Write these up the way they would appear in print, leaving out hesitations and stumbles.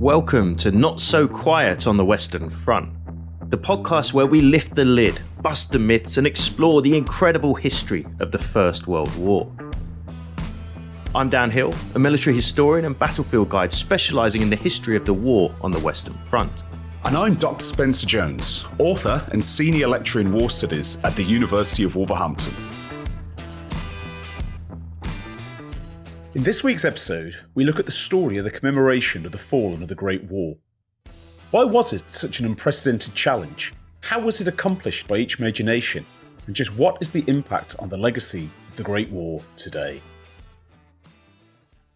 Welcome to Not So Quiet on the Western Front, the podcast where we lift the lid, bust the myths, and explore the incredible history of the First World War. I'm Dan Hill, a military historian and battlefield guide specialising in the history of the war on the Western Front. And I'm Dr. Spencer Jones, author and senior lecturer in war studies at the University of Wolverhampton. In this week's episode, we look at the story of the commemoration of the fallen of the Great War. Why was it such an unprecedented challenge? How was it accomplished by each major nation? And just what is the impact on the legacy of the Great War today?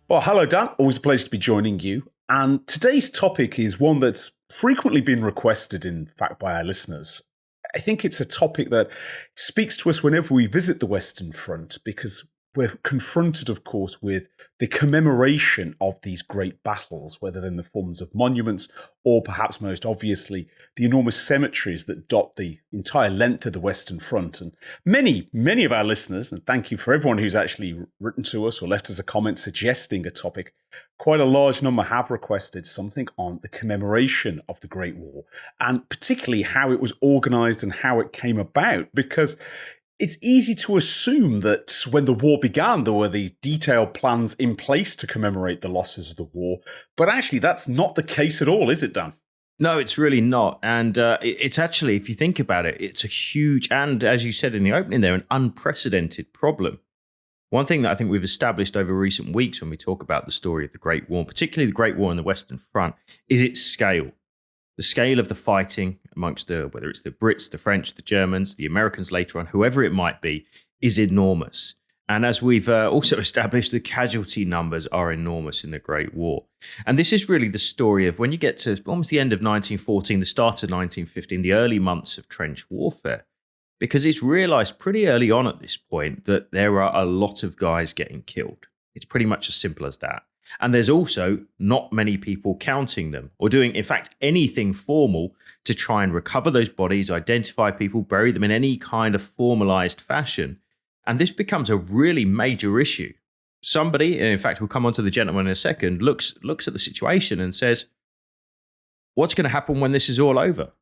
Well, hello Dan, always a pleasure to be joining you. And today's topic is one that's frequently been requested, in fact, by our listeners. I think it's a topic that speaks to us whenever we visit the Western Front, because we're confronted, of course, with the commemoration of these great battles, whether in the forms of monuments or perhaps most obviously the enormous cemeteries that dot the entire length of the Western Front. And many of our listeners, and thank you for everyone who's actually written to us or left us a comment suggesting a topic, quite a large number have requested something on the commemoration of the Great War, and particularly how it was organised and how it came about, because it's easy to assume that when the war began, there were these detailed plans in place to commemorate the losses of the war. But actually, that's not the case at all, is it, Dan? No, it's really not. And it's actually, if you think about it, it's a huge, and as you said in the opening there, an unprecedented problem. One thing that I think we've established over recent weeks when we talk about the story of the Great War, particularly the Great War on the Western Front, is its scale. The scale of the fighting amongst whether it's the Brits, the French, the Germans, the Americans later on, whoever it might be, is enormous. And as we've also established, the casualty numbers are enormous in the Great War. And this is really the story of when you get to almost the end of 1914, the start of 1915, the early months of trench warfare, because it's realised pretty early on at this point that there are a lot of guys getting killed. It's pretty much as simple as that. And there's also not many people counting them or doing, in fact, anything formal to try and recover those bodies, identify people, bury them in any kind of formalized fashion. And this becomes a really major issue. Somebody, and in fact, we'll come on to the gentleman in a second, looks at the situation and says, what's going to happen when this is all over?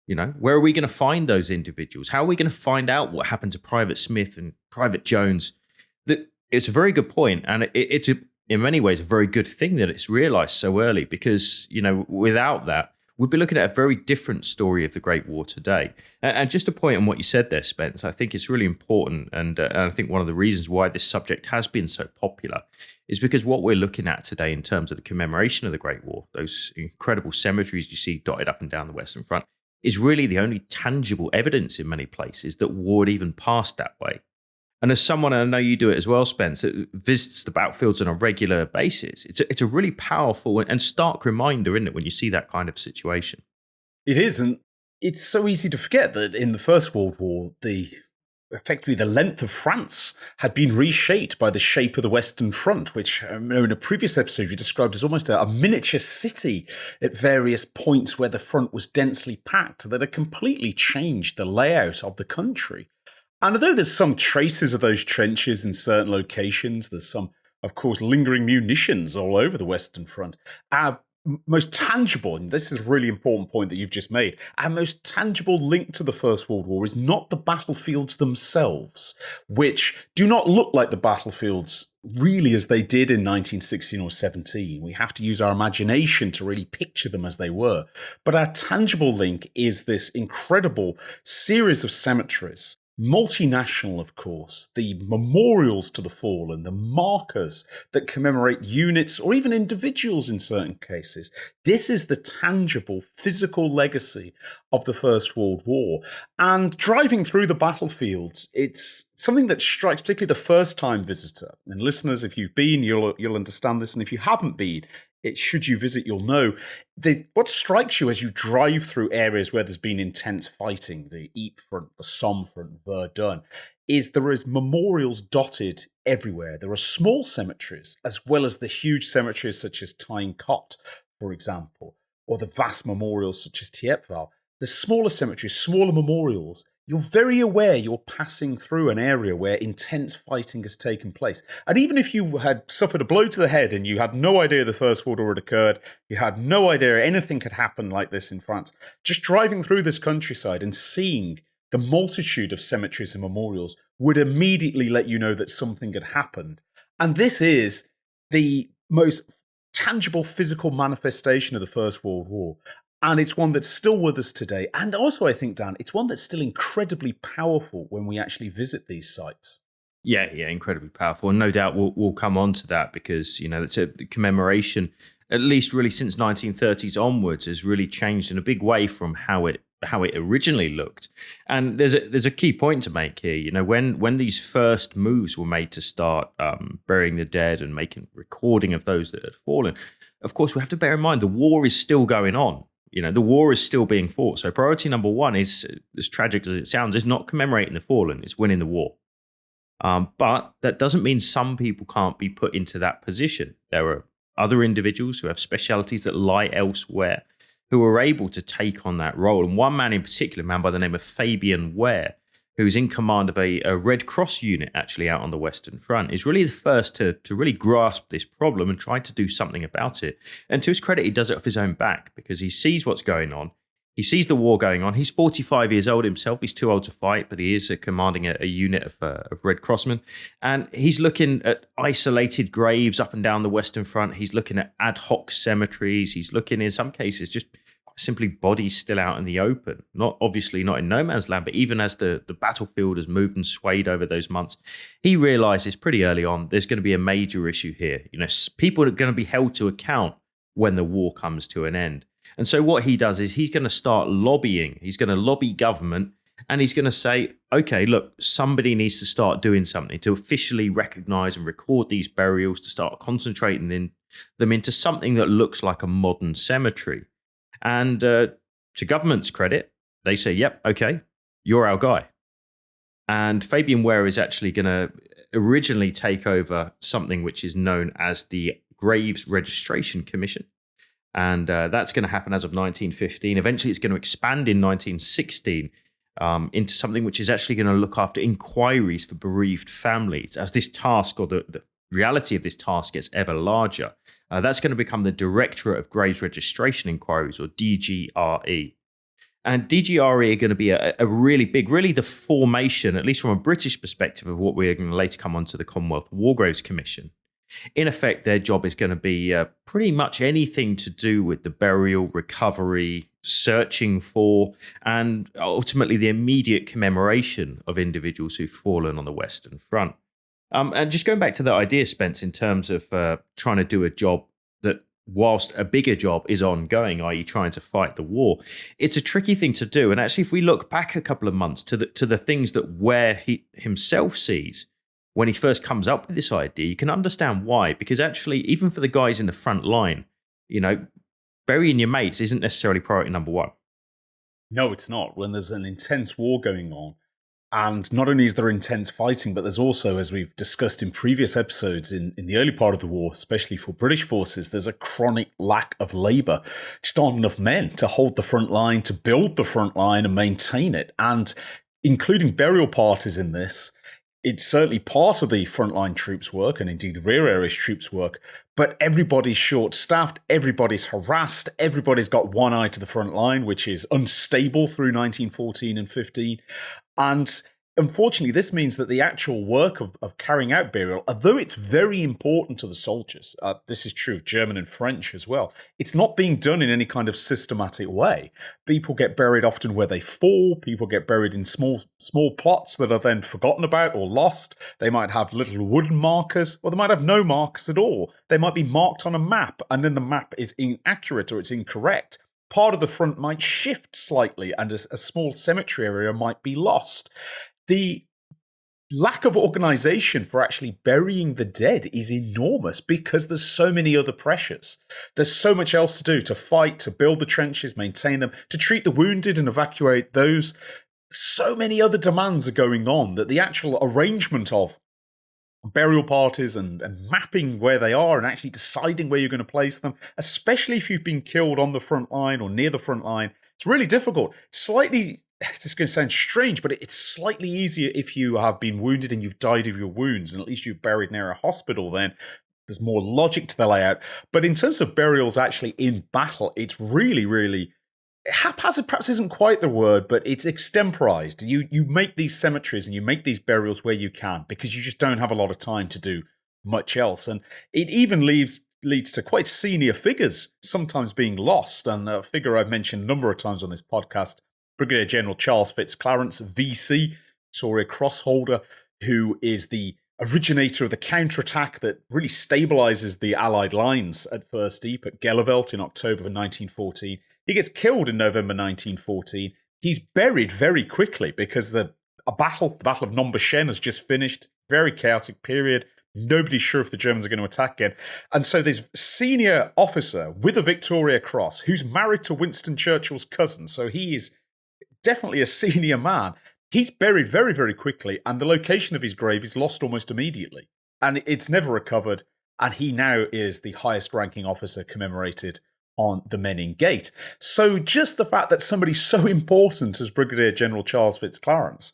You know, where are we going to find those individuals? How are we going to find out what happened to Private Smith and Private Jones? It's a very good point, and it's in many ways a very good thing that it's realized so early, because, you know, without that, we'd be looking at a very different story of the Great War today. And just a point on what you said there, Spence, I think it's really important. And I think one of the reasons why this subject has been so popular is because what we're looking at today in terms of the commemoration of the Great War, those incredible cemeteries you see dotted up and down the Western Front, is really the only tangible evidence in many places that war had even passed that way. And as someone, and I know you do it as well, Spence, that visits the battlefields on a regular basis, it's a really powerful and stark reminder, isn't it, when you see that kind of situation? It is, and it's so easy to forget that in the First World War, effectively the length of France had been reshaped by the shape of the Western Front, which in a previous episode you described as almost a miniature city at various points where the front was densely packed that had completely changed the layout of the country. And although there's some traces of those trenches in certain locations, there's some, of course, lingering munitions all over the Western Front. Our most tangible, and this is a really important point that you've just made, our most tangible link to the First World War is not the battlefields themselves, which do not look like the battlefields really as they did in 1916 or 17. We have to use our imagination to really picture them as they were. But our tangible link is this incredible series of cemeteries, multinational, of course, the memorials to the fallen, the markers that commemorate units or even individuals in certain cases. This is the tangible physical legacy of the First World War. And driving through the battlefields, it's something that strikes particularly the first-time visitor. And listeners, if you've been, you'll understand this. And if you haven't been, should you visit, you'll know. What strikes you as you drive through areas where there's been intense fighting, the Ypres front, the Somme front, Verdun, is there is memorials dotted everywhere. There are small cemeteries, as well as the huge cemeteries such as Tain-Cot, for example, or the vast memorials such as Thiepval. The smaller cemeteries, smaller memorials, you're very aware you're passing through an area where intense fighting has taken place. And even if you had suffered a blow to the head and you had no idea the First World War had occurred, you had no idea anything could happen like this in France, just driving through this countryside and seeing the multitude of cemeteries and memorials would immediately let you know that something had happened. And this is the most tangible physical manifestation of the First World War. And it's one that's still with us today. And also, I think, Dan, it's one that's still incredibly powerful when we actually visit these sites. Yeah, incredibly powerful. And no doubt we'll come on to that because, the commemoration, at least really since 1930s onwards, has really changed in a big way from how it originally looked. And there's a key point to make here. When these first moves were made to start burying the dead and making recording of those that had fallen, of course, we have to bear in mind the war is still going on. The war is still being fought. So priority number one is, as tragic as it sounds, is not commemorating the fallen, it's winning the war. But that doesn't mean some people can't be put into that position. There are other individuals who have specialities that lie elsewhere who are able to take on that role. And one man in particular, a man by the name of Fabian Ware, who's in command of a Red Cross unit actually out on the Western Front, is really the first to really grasp this problem and try to do something about it. And to his credit, he does it off his own back because he sees what's going on. He sees the war going on. He's 45 years old himself. He's too old to fight, but he is commanding a unit of Red Crossmen. And he's looking at isolated graves up and down the Western Front. He's looking at ad hoc cemeteries. He's looking, in some cases, just simply bodies still out in the open. Obviously not in no man's land, but even as the battlefield has moved and swayed over those months, he realizes pretty early on there's going to be a major issue here. People are going to be held to account when the war comes to an end. And so what he does is he's going to start lobbying. He's going to lobby government, and he's going to say, okay, look, somebody needs to start doing something to officially recognize and record these burials, to start concentrating them into something that looks like a modern cemetery. And to government's credit, they say, yep, okay, you're our guy. And Fabian Ware is actually going to originally take over something which is known as the Graves Registration Commission. And that's going to happen as of 1915. Eventually, it's going to expand in 1916 into something which is actually going to look after inquiries for bereaved families. As this task, or the reality of this task, gets ever larger, that's going to become the Directorate of Graves Registration Inquiries, or DGRE. And DGRE are going to be a really big, really the formation, at least from a British perspective, of what we're going to later come on to the Commonwealth War Graves Commission. In effect, their job is going to be pretty much anything to do with the burial, recovery, searching for, and ultimately the immediate commemoration of individuals who've fallen on the Western Front. And just going back to that idea, Spence, in terms of trying to do a job that, whilst a bigger job is ongoing, i.e. trying to fight the war, it's a tricky thing to do. And actually, if we look back a couple of months to the things that Ware he himself sees when he first comes up with this idea, you can understand why. Because actually, even for the guys in the front line, burying your mates isn't necessarily priority number one. No, it's not. When there's an intense war going on, and not only is there intense fighting, but there's also, as we've discussed in previous episodes, in the early part of the war, especially for British forces, there's a chronic lack of labour. Just aren't enough men to hold the front line, to build the front line and maintain it. And including burial parties in this, it's certainly part of the frontline troops' work, and indeed the rear areas troops' work, but everybody's short-staffed, everybody's harassed, everybody's got one eye to the front line, which is unstable through 1914 and 15. And unfortunately, this means that the actual work of carrying out burial, although it's very important to the soldiers, this is true of German and French as well, it's not being done in any kind of systematic way. People get buried often where they fall. People get buried in small plots that are then forgotten about or lost. They might have little wooden markers, or they might have no markers at all. They might be marked on a map, and then the map is inaccurate or it's incorrect. Part of the front might shift slightly, and a small cemetery area might be lost. The lack of organisation for actually burying the dead is enormous because there's so many other pressures. There's so much else to do, to fight, to build the trenches, maintain them, to treat the wounded and evacuate those. So many other demands are going on that the actual arrangement of burial parties and mapping where they are and actually deciding where you're going to place them, especially if you've been killed on the front line or near the front line, it's really difficult. Slightly it's going to sound strange, but it's slightly easier if you have been wounded and you've died of your wounds, and at least you're buried near a hospital. Then there's more logic to the layout. But in terms of burials actually in battle, it's really, really haphazard. Perhaps isn't quite the word, but it's extemporized. You make these cemeteries and you make these burials where you can, because you just don't have a lot of time to do much else, and it even leads to quite senior figures sometimes being lost. And a figure I've mentioned a number of times on this podcast, Brigadier General Charles Fitzclarence, VC, Victoria Cross holder, who is the originator of the counterattack that really stabilizes the Allied lines at First Deep at Gellivelt in October of 1914. He gets killed in November 1914. He's buried very quickly because the Battle of Nombashen has just finished. Very chaotic period. Nobody's sure if the Germans are going to attack again. And so this senior officer with a Victoria Cross, who's married to Winston Churchill's cousin, so he is definitely a senior man, he's buried very, very quickly, and the location of his grave is lost almost immediately. And it's never recovered, and he now is the highest ranking officer commemorated on the Menin Gate. So just the fact that somebody so important as Brigadier General Charles Fitzclarence,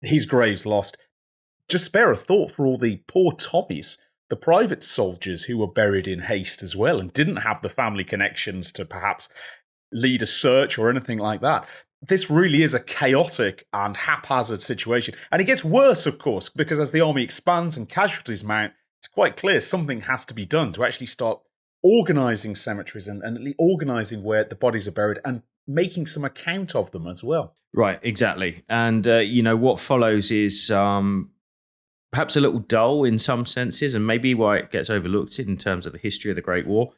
his grave's lost, just spare a thought for all the poor Tommies, the private soldiers who were buried in haste as well and didn't have the family connections to perhaps lead a search or anything like that. This really is a chaotic and haphazard situation. And it gets worse, of course, because as the army expands and casualties mount, it's quite clear something has to be done to actually start organising cemeteries and organising where the bodies are buried and making some account of them as well. Right, exactly. And, what follows is perhaps a little dull in some senses, and maybe why it gets overlooked in terms of the history of the Great War.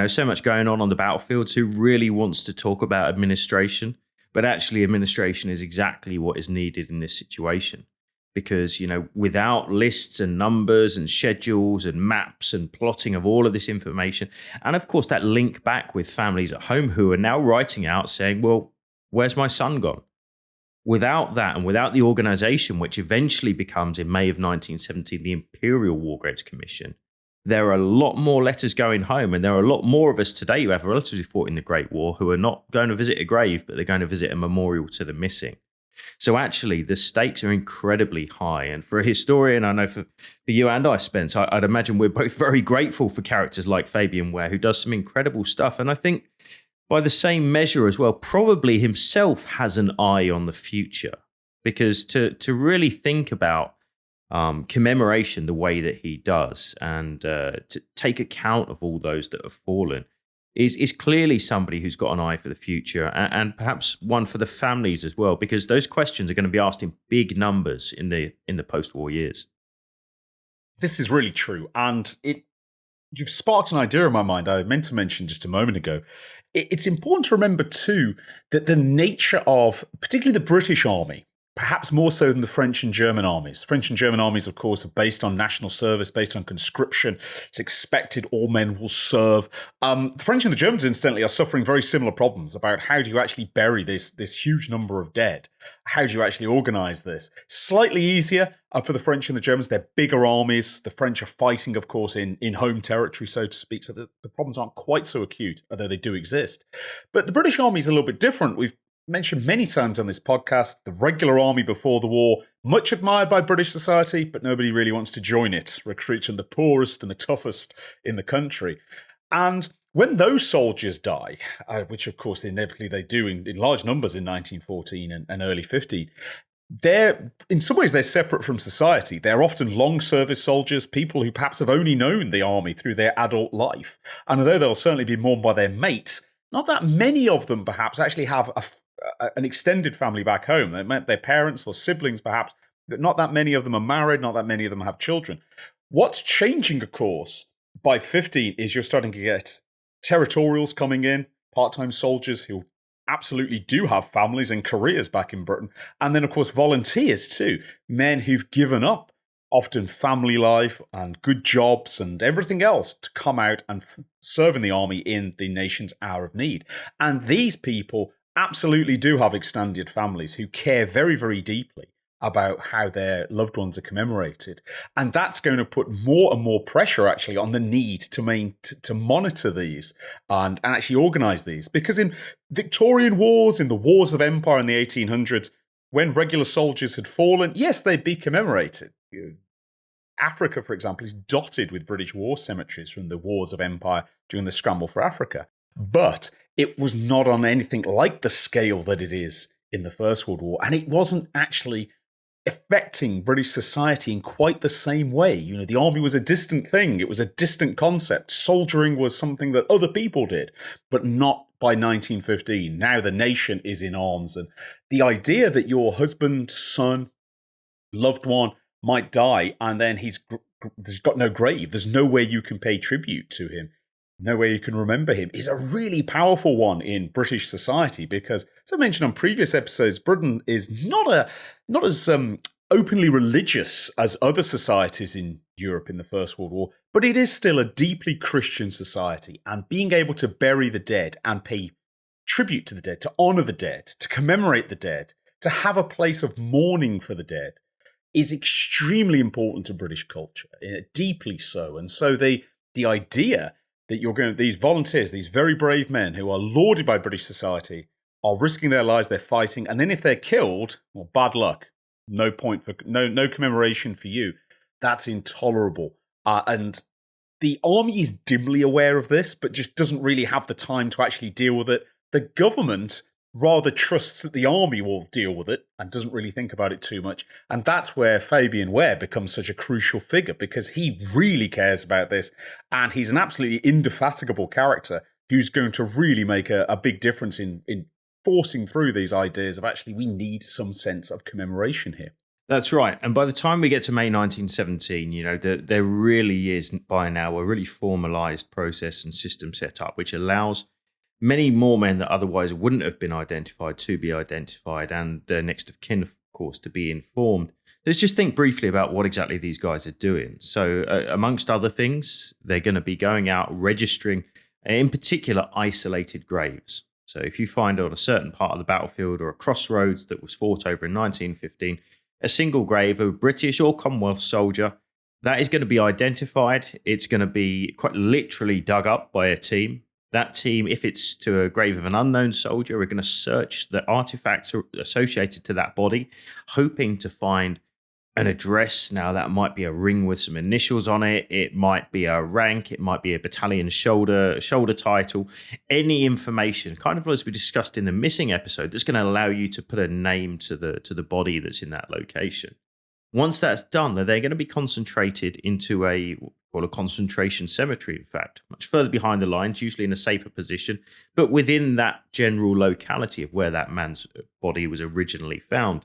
So much going on the battlefields. Who really wants to talk about administration? But actually, administration is exactly what is needed in this situation. Because, without lists and numbers and schedules and maps and plotting of all of this information, and of course that link back with families at home who are now writing out saying, well, where's my son gone? Without that, and without the organisation, which eventually becomes, in May of 1917, the Imperial War Graves Commission, there are a lot more letters going home, and there are a lot more of us today who have relatives who fought in the Great War who are not going to visit a grave, but they're going to visit a memorial to the missing. So actually, the stakes are incredibly high. And for a historian, I know for you and I, Spence, I'd imagine we're both very grateful for characters like Fabian Ware, who does some incredible stuff. And I think by the same measure as well, probably himself has an eye on the future, because to really think about commemoration the way that he does and to take account of all those that have fallen is clearly somebody who's got an eye for the future, and perhaps one for the families as well, because those questions are going to be asked in big numbers in the post-war years. This is really true, and you've sparked an idea in my mind I meant to mention just a moment ago. It's important to remember too that the nature of particularly the British Army, perhaps more so than the French and German armies. French and German armies, of course, are based on national service, based on conscription. It's expected all men will serve. The French and the Germans, incidentally, are suffering very similar problems about how do you actually bury this huge number of dead? How do you actually organise this? Slightly easier for the French and the Germans. They're bigger armies. The French are fighting, of course, in home territory, so to speak, so the problems aren't quite so acute, although they do exist. But the British Army is a little bit different. We've mentioned many times on this podcast, the regular army before the war, much admired by British society, but nobody really wants to join it, recruiting the poorest and the toughest in the country. And when those soldiers die, which of course inevitably they do in large numbers in 1914 and early 15, in some ways they're separate from society. They're often long service soldiers, people who perhaps have only known the army through their adult life. And although they'll certainly be mourned by their mates, not that many of them perhaps actually have an extended family back home. They met their parents or siblings perhaps, but not that many of them are married, not that many of them have children. What's changing, of course, by 15 is you're starting to get territorials coming in, part-time soldiers who absolutely do have families and careers back in Britain. And then, of course, volunteers too, men who've given up often family life and good jobs and everything else to come out and serve in the army in the nation's hour of need. And these people absolutely do have extended families who care very, very deeply about how their loved ones are commemorated. And that's going to put more and more pressure actually on the need to monitor these and actually organize these. Because in Victorian wars, in the wars of empire in the 1800s, when regular soldiers had fallen, yes, they'd be commemorated. Africa, for example, is dotted with British war cemeteries from the wars of empire during the scramble for Africa. But it was not on anything like the scale that it is in the First World War. And it wasn't actually affecting British society in quite the same way. You know, the army was a distant thing. It was a distant concept. Soldiering was something that other people did, but not by 1915. Now the nation is in arms. And the idea that your husband, son, loved one might die and then he's got no grave, there's no way you can pay tribute to him, no way you can remember him, is a really powerful one in British society. Because, as I mentioned on previous episodes, Britain is not as openly religious as other societies in Europe in the First World War, but it is still a deeply Christian society. And being able to bury the dead and pay tribute to the dead, to honor the dead, to commemorate the dead, to have a place of mourning for the dead, is extremely important to British culture, deeply so. And so the idea that you're going to, these volunteers, these very brave men who are lauded by British society, are risking their lives, they're fighting, and then if they're killed, well, bad luck. No commemoration for you. That's intolerable. And the army is dimly aware of this, but just doesn't really have the time to actually deal with it. The government rather trusts that the army will deal with it and doesn't really think about it too much. And that's where Fabian Ware becomes such a crucial figure, because he really cares about this. And he's an absolutely indefatigable character who's going to really make a big difference in forcing through these ideas of actually we need some sense of commemoration here. That's right. And by the time we get to May 1917, you know, there really is by now a really formalized process and system set up, which allows many more men that otherwise wouldn't have been identified to be identified, and their next of kin, of course, to be informed. Let's just think briefly about what exactly these guys are doing. So, amongst other things, they're going to be going out registering, in particular, isolated graves. So if you find on a certain part of the battlefield or a crossroads that was fought over in 1915, a single grave of a British or Commonwealth soldier, that is going to be identified. It's going to be quite literally dug up by a team. That team, if it's to a grave of an unknown soldier, we're going to search the artifacts associated to that body, hoping to find an address. Now, that might be a ring with some initials on it. It might be a rank. It might be a battalion shoulder title. Any information, kind of as we discussed in the missing episode, that's going to allow you to put a name to the body that's in that location. Once that's done, they're going to be concentrated into a concentration cemetery, in fact, much further behind the lines, usually in a safer position, but within that general locality of where that man's body was originally found.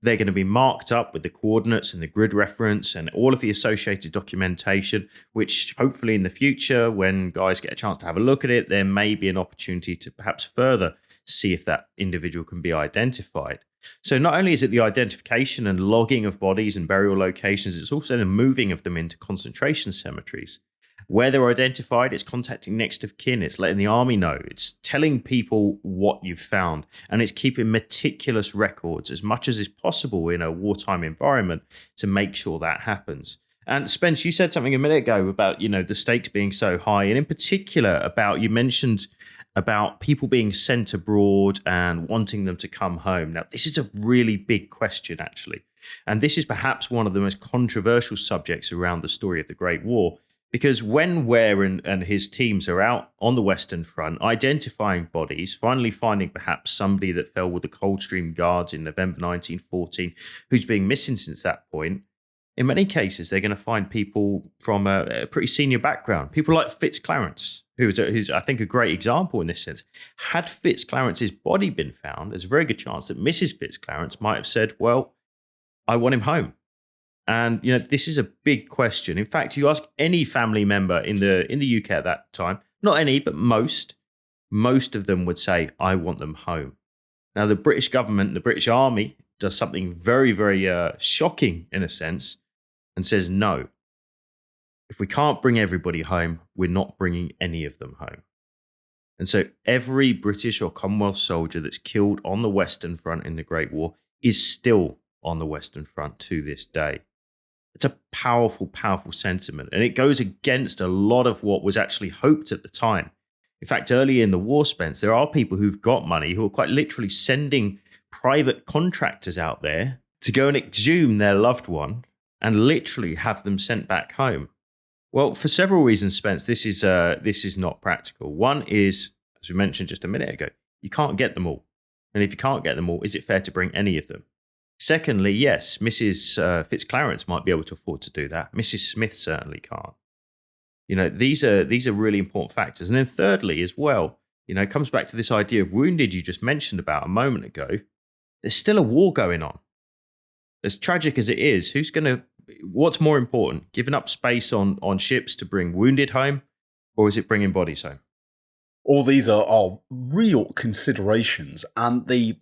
They're going to be marked up with the coordinates and the grid reference and all of the associated documentation, which hopefully in the future, when guys get a chance to have a look at it, there may be an opportunity to perhaps further see if that individual can be identified. So not only is it the identification and logging of bodies and burial locations, it's also the moving of them into concentration cemeteries. Where they're identified, it's contacting next of kin, it's letting the army know, it's telling people what you've found, and it's keeping meticulous records as much as is possible in a wartime environment to make sure that happens. And Spence, you said something a minute ago about, you know, the stakes being so high, and in particular about, you mentioned about people being sent abroad and wanting them to come home. Now, this is a really big question, actually. And this is perhaps one of the most controversial subjects around the story of the Great War, because when Ware and his teams are out on the Western Front, identifying bodies, finally finding perhaps somebody that fell with the Coldstream Guards in November 1914, who's been missing since that point, in many cases, they're going to find people from a pretty senior background. People like Fitzclarence, who's I think a great example in this sense. Had Fitzclarence's body been found, there's a very good chance that Mrs. Fitzclarence might have said, well, I want him home. And, you know, this is a big question. In fact, you ask any family member in the UK at that time, not any, but most of them would say, I want them home. Now, the British government, the British Army, does something very, very shocking in a sense and says, no, if we can't bring everybody home, we're not bringing any of them home. And so every British or Commonwealth soldier that's killed on the Western Front in the Great War is still on the Western Front to this day. It's a powerful, powerful sentiment, and it goes against a lot of what was actually hoped at the time. In fact, early in the war, Spence, there are people who've got money who are quite literally sending private contractors out there to go and exhume their loved one and literally have them sent back home. Well, for several reasons, Spence, this is not practical. One is, as we mentioned just a minute ago, you can't get them all. And if you can't get them all, is it fair to bring any of them? Secondly, yes, Mrs. Fitzclarence might be able to afford to do that. Mrs. Smith certainly can't. These are really important factors. And then thirdly, as well, it comes back to this idea of wounded you just mentioned about a moment ago. There's still a war going on. As tragic as it is, what's more important, giving up space on ships to bring wounded home, or is it bringing bodies home? All these are real considerations, and the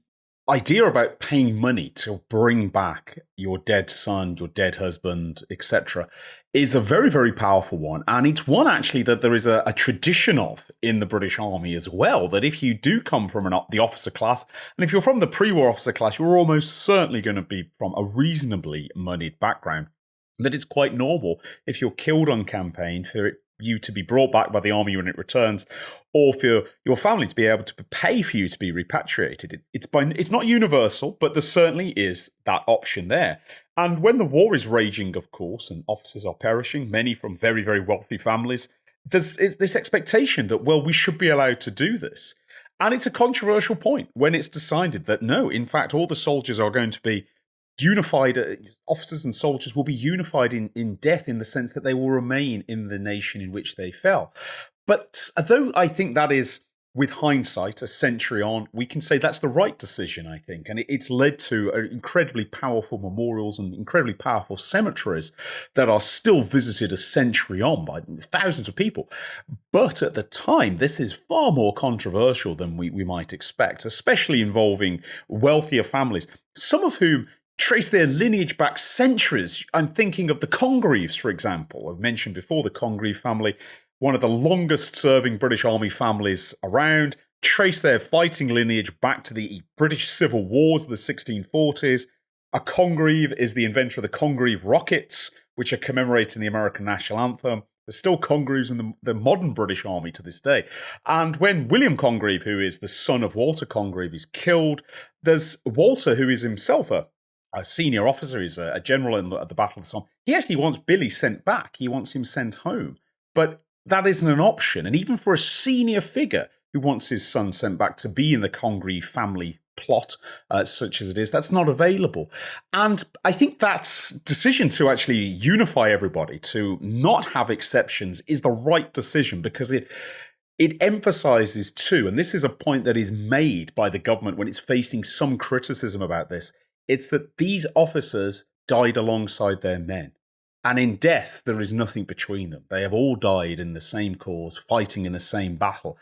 idea about paying money to bring back your dead son, your dead husband, etc., is a very, very powerful one. And it's one actually that there is a tradition of in the British Army as well, that if you do come from the officer class, and if you're from the pre-war officer class, you're almost certainly going to be from a reasonably moneyed background, that it's quite normal if you're killed on campaign for you to be brought back by the army when it returns, or for your family to be able to pay for you to be repatriated. It's not universal, but there certainly is that option there. And when the war is raging, of course, and officers are perishing, many from very, very wealthy families, there's this expectation that, well, we should be allowed to do this. And it's a controversial point when it's decided that, no, in fact, all the soldiers are going to be unified, officers and soldiers will be unified in death, in the sense that they will remain in the nation in which they fell. But though I think that is, with hindsight, a century on, we can say that's the right decision, I think. And it's led to incredibly powerful memorials and incredibly powerful cemeteries that are still visited a century on by thousands of people. But at the time, this is far more controversial than we might expect, especially involving wealthier families, some of whom trace their lineage back centuries. I'm thinking of the Congreves, for example. I've mentioned before the Congreve family, one of the longest serving British Army families around, trace their fighting lineage back to the British Civil Wars of the 1640s. A Congreve is the inventor of the Congreve rockets, which are commemorating the American national anthem. There's still Congreves in the modern British Army to this day. And when William Congreve, who is the son of Walter Congreve, is killed, there's Walter, who is himself a senior officer, he's a general at the Battle of the Somme. He actually wants Billy sent back. He wants him sent home. But that isn't an option. And even for a senior figure who wants his son sent back to be in the Congreve family plot, such as it is, that's not available. And I think that decision to actually unify everybody, to not have exceptions, is the right decision, because it emphasizes too, and this is a point that is made by the government when it's facing some criticism about this, it's that these officers died alongside their men. And in death, there is nothing between them. They have all died in the same cause, fighting in the same battle.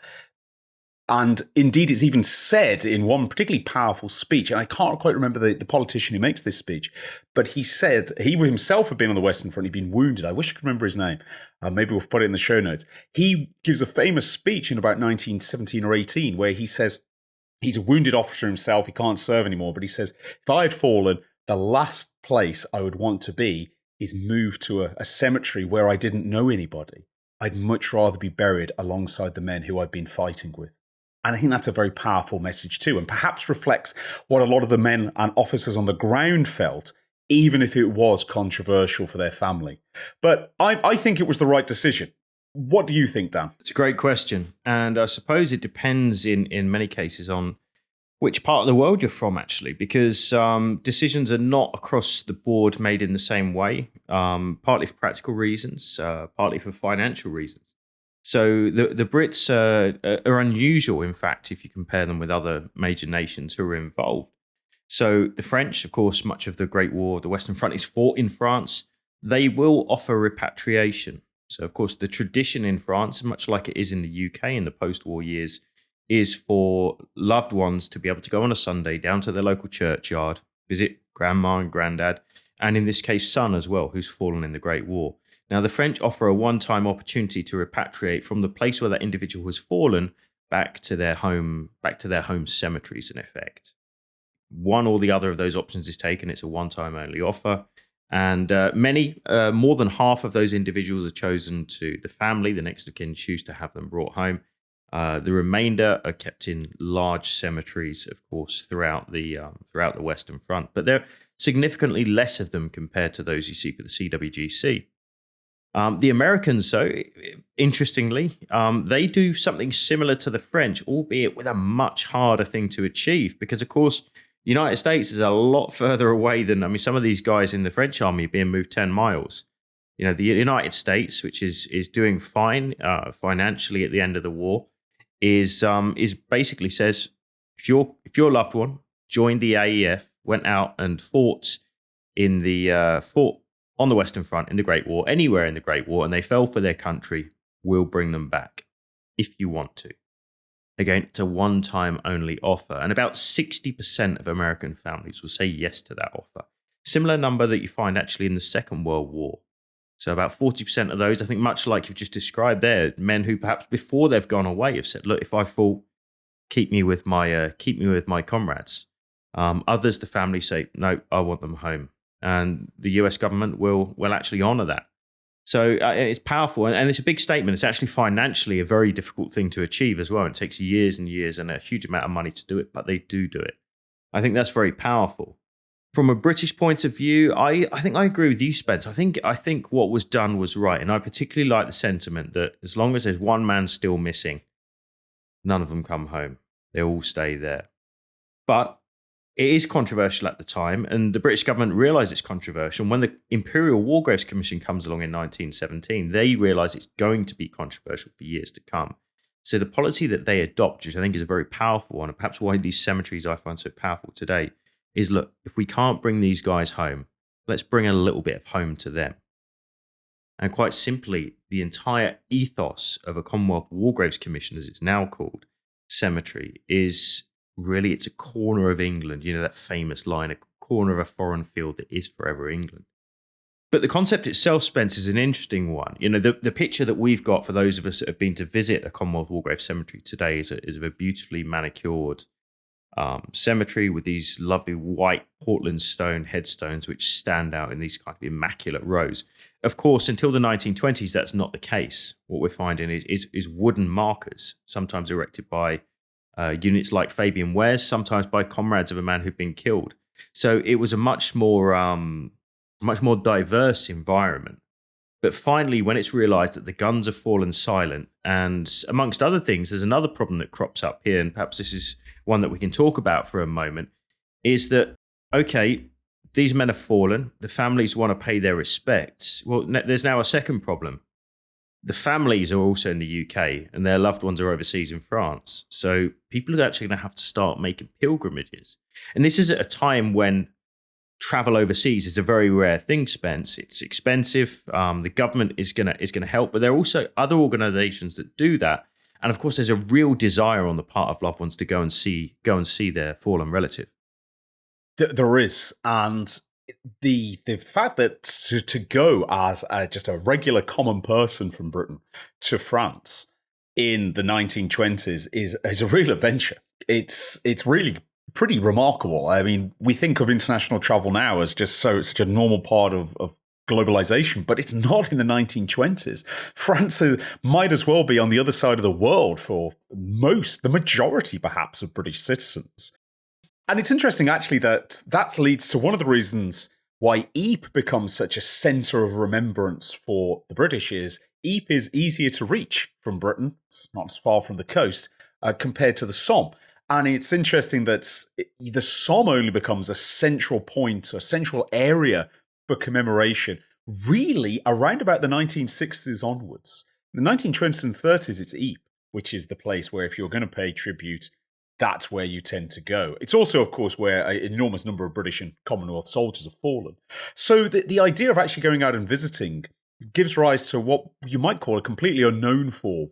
And indeed, it's even said in one particularly powerful speech, and I can't quite remember the politician who makes this speech, but he said he himself had been on the Western Front, he'd been wounded. I wish I could remember his name. Maybe we'll put it in the show notes. He gives a famous speech in about 1917 or 18, where he says, he's a wounded officer himself, he can't serve anymore, but he says, if I had fallen, the last place I would want to be is moved to a cemetery where I didn't know anybody. I'd much rather be buried alongside the men who I'd been fighting with. And I think that's a very powerful message too, and perhaps reflects what a lot of the men and officers on the ground felt, even if it was controversial for their family. But I think it was the right decision. What do you think, Dan? It's a great question. And I suppose it depends in many cases on which part of the world you're from, actually, because decisions are not across the board made in the same way, partly for practical reasons, partly for financial reasons. So the Brits are unusual, in fact, if you compare them with other major nations who are involved. So the French, of course, much of the Great War of the Western Front is fought in France. They will offer repatriation. So, of course, the tradition in France, much like it is in the UK in the post-war years, is for loved ones to be able to go on a Sunday down to their local churchyard, visit grandma and granddad, and in this case, son as well, who's fallen in the Great War. Now, the French offer a one-time opportunity to repatriate from the place where that individual has fallen back to their home cemeteries, in effect. one or the other of those options is taken, it's a one-time only offer. And more than half of those individuals are chosen to the family, the next of kin choose to have them brought home. The remainder are kept in large cemeteries, of course, throughout the Western Front. But there are significantly less of them compared to those you see for the CWGC. The Americans, though, interestingly, they do something similar to the French, albeit with a much harder thing to achieve. Because, of course, the United States is a lot further away than, some of these guys in the French army are being moved 10 miles. The United States, which is doing fine financially at the end of the war, is basically says, if your loved one joined the AEF, went out and fought on the Western Front in the Great War, anywhere in the Great War, and they fell for their country, we'll bring them back if you want to. Again, it's a one-time only offer, and about 60% of American families will say yes to that offer. Similar number that you find actually in the Second World War. So about 40% of those, I think much like you've just described there, men who perhaps before they've gone away have said, look, if I fall, keep me with my comrades. Others, the family say, no, I want them home. And the US government will actually honour that. So it's powerful, and it's a big statement. It's actually financially a very difficult thing to achieve as well. It takes years and years and a huge amount of money to do it, but they do it. I think that's very powerful. From a British point of view, I think I agree with you, Spence. I think what was done was right, and I particularly like the sentiment that as long as there's one man still missing, none of them come home. They all stay there. But it is controversial at the time, and the British government realised it's controversial. And when the Imperial War Graves Commission comes along in 1917, they realise it's going to be controversial for years to come. So the policy that they adopt, which I think is a very powerful one, and perhaps why these cemeteries I find so powerful today, is look, if we can't bring these guys home, let's bring a little bit of home to them. And quite simply, the entire ethos of a Commonwealth War Graves Commission, as it's now called, cemetery, is really, it's a corner of England, that famous line, a corner of a foreign field that is forever England. But the concept itself, Spence, is an interesting one. The picture that we've got for those of us that have been to visit a Commonwealth War Graves cemetery today is of a beautifully manicured cemetery with these lovely white Portland stone headstones which stand out in these kind of immaculate rows. Of course, until the 1920s, that's not the case. What we're finding is wooden markers, sometimes erected by units like Fabian Wares, sometimes by comrades of a man who'd been killed. So it was a much more diverse environment. But finally, when it's realised that the guns have fallen silent, and amongst other things, there's another problem that crops up here, and perhaps this is one that we can talk about for a moment, is that, okay, these men have fallen, the families want to pay their respects. Well, there's now a second problem. The families are also in the UK and their loved ones are overseas in France. So people are actually going to have to start making pilgrimages. And this is at a time when travel overseas is a very rare thing, Spence. It's expensive. The government is going to help, but there are also other organizations that do that. And of course, there's a real desire on the part of loved ones to go and see their fallen relative. There is. And the fact that to go as just a regular common person from Britain to France in the 1920s is a real adventure. It's really pretty remarkable. I mean, we think of international travel now as just such a normal part of globalization, but it's not in the 1920s. France might as well be on the other side of the world for the majority perhaps of British citizens. And it's interesting, actually, that leads to one of the reasons why Ypres becomes such a centre of remembrance for the British is Ypres is easier to reach from Britain. It's not as far from the coast compared to the Somme. And it's interesting that the Somme only becomes a central point, a central area for commemoration, really around about the 1960s onwards. In the 1920s and 30s, it's Ypres, which is the place where if you're going to pay tribute, that's where you tend to go. It's also, of course, where an enormous number of British and Commonwealth soldiers have fallen. So the idea of actually going out and visiting gives rise to what you might call a completely unknown form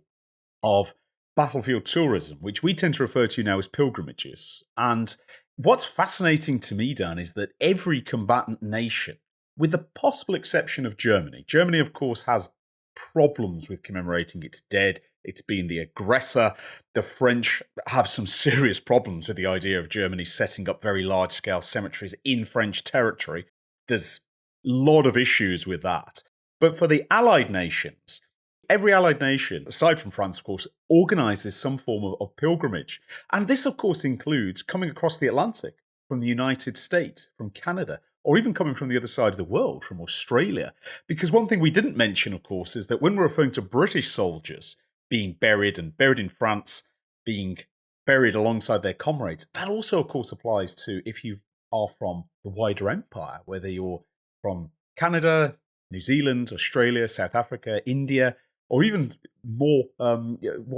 of battlefield tourism, which we tend to refer to now as pilgrimages. And what's fascinating to me, Dan, is that every combatant nation, with the possible exception of Germany, of course, has problems with commemorating its dead, It's been the aggressor. The French have some serious problems with the idea of Germany setting up very large-scale cemeteries in French territory. There's a lot of issues with that. But for the Allied nations, every Allied nation, aside from France, of course, organises some form of pilgrimage. And this, of course, includes coming across the Atlantic from the United States, from Canada, or even coming from the other side of the world, from Australia. Because one thing we didn't mention, of course, is that when we're referring to British soldiers being buried in France, being buried alongside their comrades, that also, of course, applies to if you are from the wider empire, whether you're from Canada, New Zealand, Australia, South Africa, India, or even more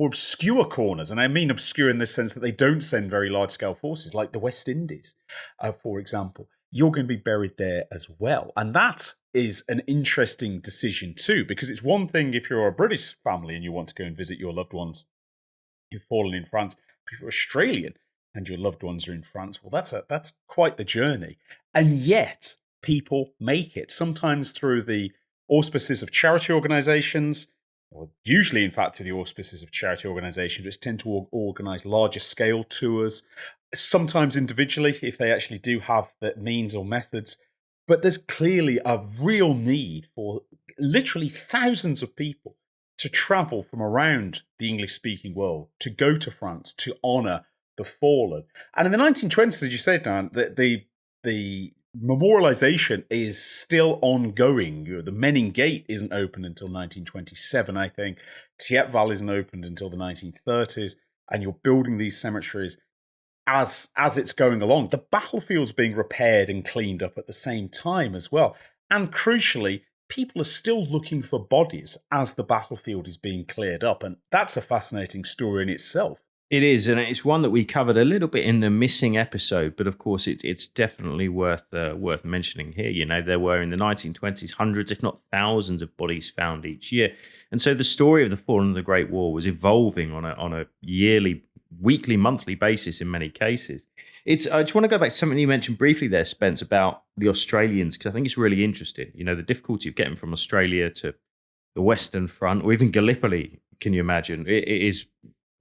obscure corners. And I mean obscure in the sense that they don't send very large-scale forces, like the West Indies, for example. You're going to be buried there as well. And that is an interesting decision too, because it's one thing if you're a British family and you want to go and visit your loved ones who've fallen in France. But if you're Australian and your loved ones are in France, well, that's quite the journey. And yet people make it, sometimes through the auspices of charity organisations, or usually, in fact, through the auspices of charity organisations, which tend to organise larger scale tours, sometimes individually, if they actually do have the means or methods. But there's clearly a real need for literally thousands of people to travel from around the English-speaking world to go to France to honour the fallen. And in the 1920s, as you said, Dan, the memorialization is still ongoing. The Menin Gate isn't open until 1927, I think. Thiepval isn't opened until the 1930s, and you're building these cemeteries as it's going along. The battlefield's being repaired and cleaned up at the same time as well. And crucially, people are still looking for bodies as the battlefield is being cleared up, and that's a fascinating story in itself. It is, and it's one that we covered a little bit in the missing episode, but of course it's definitely worth mentioning here. You know, there were in the 1920s hundreds, if not thousands, of bodies found each year, and so the story of the fallen of the Great War was evolving on a yearly, weekly, monthly basis in many cases. I just want to go back to something you mentioned briefly there, Spence, about the Australians, because I think it's really interesting. You know, the difficulty of getting from Australia to the Western Front, or even Gallipoli. Can you imagine? It is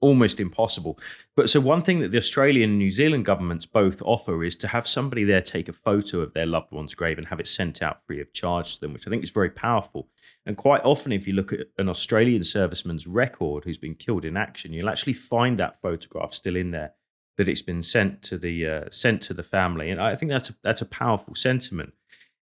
almost impossible. But so one thing that the Australian and New Zealand governments both offer is to have somebody there take a photo of their loved one's grave and have it sent out free of charge to them, which I think is very powerful. And quite often, if you look at an Australian serviceman's record who's been killed in action, you'll actually find that photograph still in there, that it's been sent to the family. And I think that's a powerful sentiment.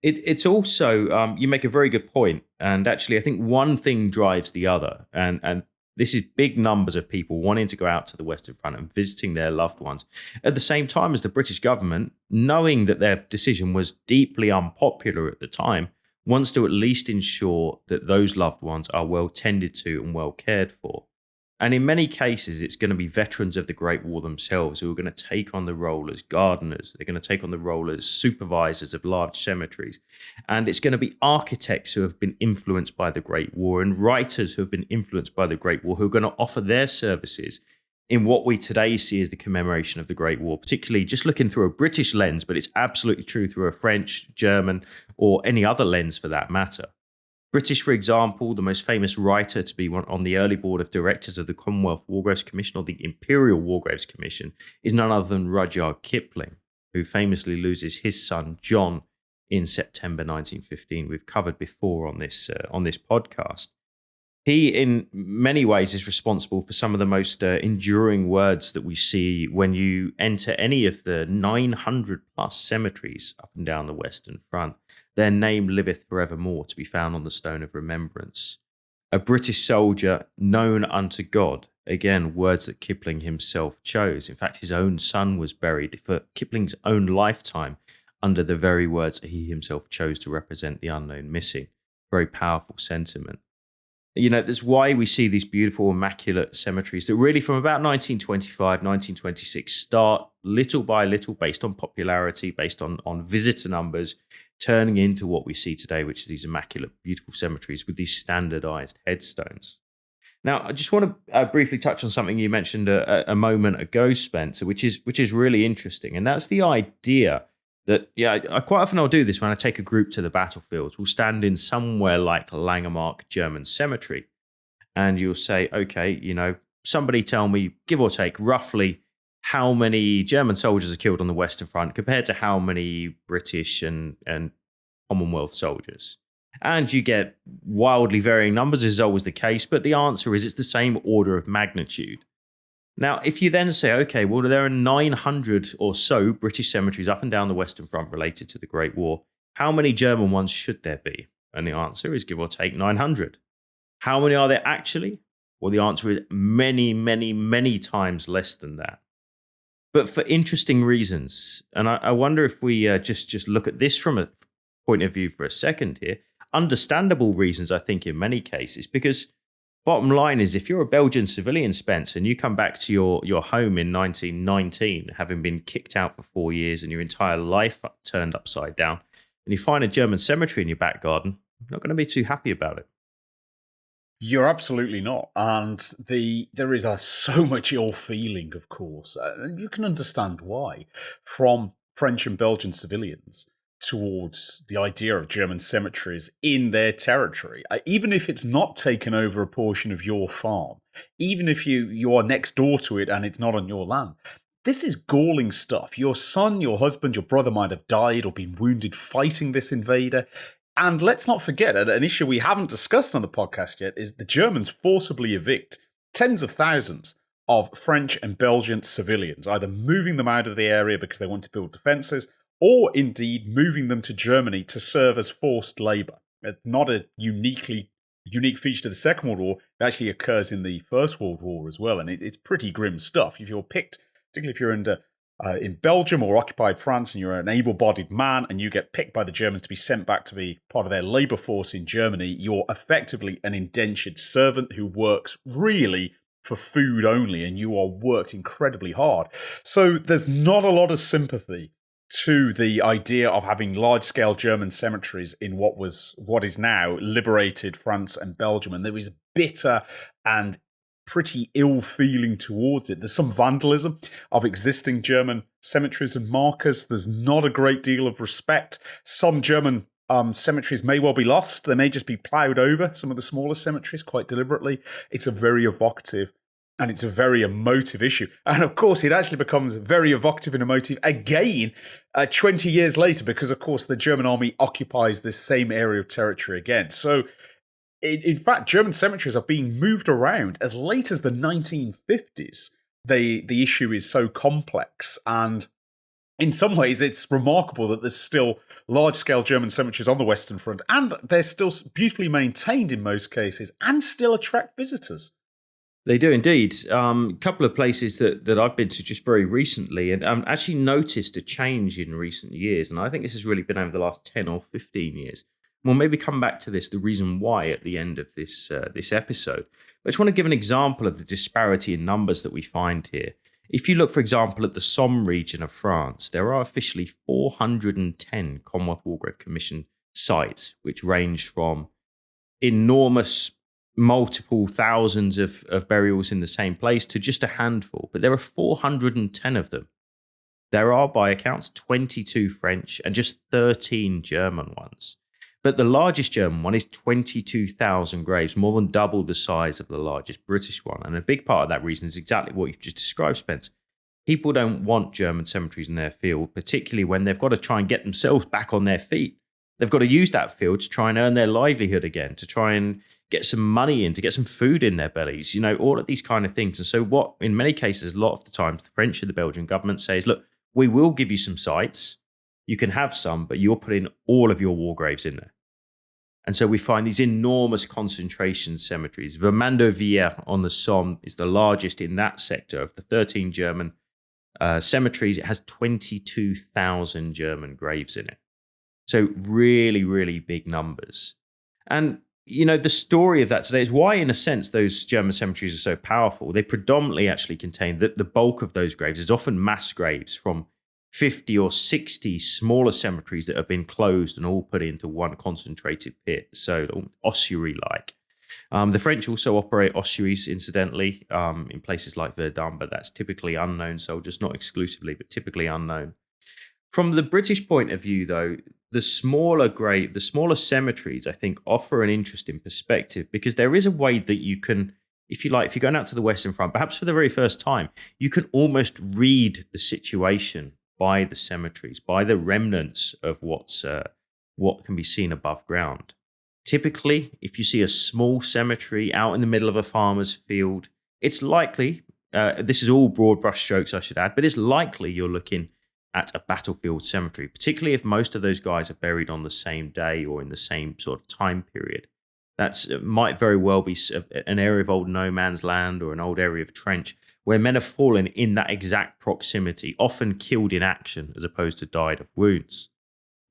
It's also, you make a very good point. And actually, I think one thing drives the other. And this is big numbers of people wanting to go out to the Western Front and visiting their loved ones. At the same time as the British government, knowing that their decision was deeply unpopular at the time, wants to at least ensure that those loved ones are well tended to and well cared for. And in many cases, it's going to be veterans of the Great War themselves who are going to take on the role as gardeners. They're going to take on the role as supervisors of large cemeteries. And it's going to be architects who have been influenced by the Great War and writers who have been influenced by the Great War who are going to offer their services in what we today see as the commemoration of the Great War, particularly just looking through a British lens, but it's absolutely true through a French, German, or any other lens for that matter. British, for example, the most famous writer to be on the early board of directors of the Commonwealth War Graves Commission, or the Imperial War Graves Commission, is none other than Rudyard Kipling, who famously loses his son John in September 1915. We've covered before on this podcast. He, in many ways, is responsible for some of the most enduring words that we see when you enter any of the 900 plus cemeteries up and down the Western Front. Their name liveth forevermore, to be found on the stone of remembrance. A British soldier known unto God. Again, words that Kipling himself chose. In fact, his own son was buried for Kipling's own lifetime under the very words that he himself chose to represent the unknown missing. Very powerful sentiment. You know, that's why we see these beautiful, immaculate cemeteries that really from about 1925, 1926 start little by little, based on popularity, based on visitor numbers, turning into what we see today, which is these immaculate, beautiful cemeteries with these standardized headstones. Now, I just want to briefly touch on something you mentioned a moment ago, Spencer, which is really interesting. And that's the idea that, I quite often I'll do this when I take a group to the battlefields. We'll stand in somewhere like Langemark German Cemetery. and you'll say, okay, somebody tell me, give or take, roughly how many German soldiers are killed on the Western Front compared to how many British and Commonwealth soldiers. And you get wildly varying numbers, as is always the case, but the answer is it's the same order of magnitude. Now, if you then say, okay, well, there are 900 or so British cemeteries up and down the Western Front related to the Great War, how many German ones should there be? And the answer is give or take 900. How many are there actually? Well, the answer is many, many, many times less than that. But for interesting reasons. And I wonder if we just look at this from a point of view for a second here. Understandable reasons, I think, in many cases, because bottom line is if you're a Belgian civilian, Spence, and you come back to your home in 1919, having been kicked out for 4 years and your entire life turned upside down, and you find a German cemetery in your back garden, you're not going to be too happy about it. You're absolutely not. And there is so much ill feeling, of course, and you can understand why, from French and Belgian civilians towards the idea of German cemeteries in their territory. Even if it's not taken over a portion of your farm, even if you are next door to it and it's not on your land, this is galling stuff. Your son, your husband, your brother might have died or been wounded fighting this invader. And let's not forget, an issue we haven't discussed on the podcast yet is the Germans forcibly evict tens of thousands of French and Belgian civilians, either moving them out of the area because they want to build defences, or indeed moving them to Germany to serve as forced labour. It's not a unique feature to the Second World War. It actually occurs in the First World War as well, and it's pretty grim stuff. If you're picked, particularly if you're in Belgium or occupied France and you're an able-bodied man and you get picked by the Germans to be sent back to be part of their labour force in Germany, you're effectively an indentured servant who works really for food only, and you are worked incredibly hard. So there's not a lot of sympathy to the idea of having large-scale German cemeteries in what is now liberated France and Belgium, and there is bitter and pretty ill feeling towards it. There's some vandalism of existing German cemeteries and markers. There's not a great deal of respect. Some German cemeteries may well be lost. They may just be ploughed over, some of the smaller cemeteries, quite deliberately. It's a very evocative and it's a very emotive issue. And of course, it actually becomes very evocative and emotive again 20 years later, because of course the German army occupies this same area of territory again. So in fact, German cemeteries are being moved around as late as the 1950s. The issue is so complex, and in some ways it's remarkable that there's still large-scale German cemeteries on the Western Front, and they're still beautifully maintained in most cases, and still attract visitors. They do indeed. A couple of places that I've been to just very recently, and actually noticed a change in recent years, and I think this has really been over the last 10 or 15 years. We'll maybe come back to this, the reason why, at the end of this episode. But I just want to give an example of the disparity in numbers that we find here. If you look, for example, at the Somme region of France, there are officially 410 Commonwealth War Grave Commission sites, which range from enormous multiple thousands of burials in the same place to just a handful. But there are 410 of them. There are, by accounts, 22 French and just 13 German ones. But the largest German one is 22,000 graves, more than double the size of the largest British one. And a big part of that reason is exactly what you've just described, Spence. People don't want German cemeteries in their field, particularly when they've got to try and get themselves back on their feet. They've got to use that field to try and earn their livelihood again, to try and get some money in, to get some food in their bellies, all of these kind of things. And so what, in many cases, a lot of the times, the French and the Belgian government says, look, we will give you some sites. You can have some, but you're putting all of your war graves in there. And so we find these enormous concentration cemeteries. Vermandois on the Somme is the largest in that sector. Of the 13 German cemeteries, it has 22,000 German graves in it. So really, really big numbers. And, the story of that today is why, in a sense, those German cemeteries are so powerful. They predominantly actually contain the bulk of those graves is often mass graves from 50 or 60 smaller cemeteries that have been closed and all put into one concentrated pit, so ossuary-like. The French also operate ossuaries, incidentally, in places like Verdun, but that's typically unknown soldiers, not exclusively, but typically unknown. From the British point of view, though, the smaller cemeteries, I think, offer an interesting perspective because there is a way that you can, if you like, if you're going out to the Western Front, perhaps for the very first time, you can almost read the situation by the cemeteries, by the remnants of what can be seen above ground. Typically, if you see a small cemetery out in the middle of a farmer's field, it's likely, this is all broad brush strokes, I should add, but it's likely you're looking at a battlefield cemetery, particularly if most of those guys are buried on the same day or in the same sort of time period. That might very well be an area of old no man's land or an old area of trench where men have fallen in that exact proximity, often killed in action as opposed to died of wounds.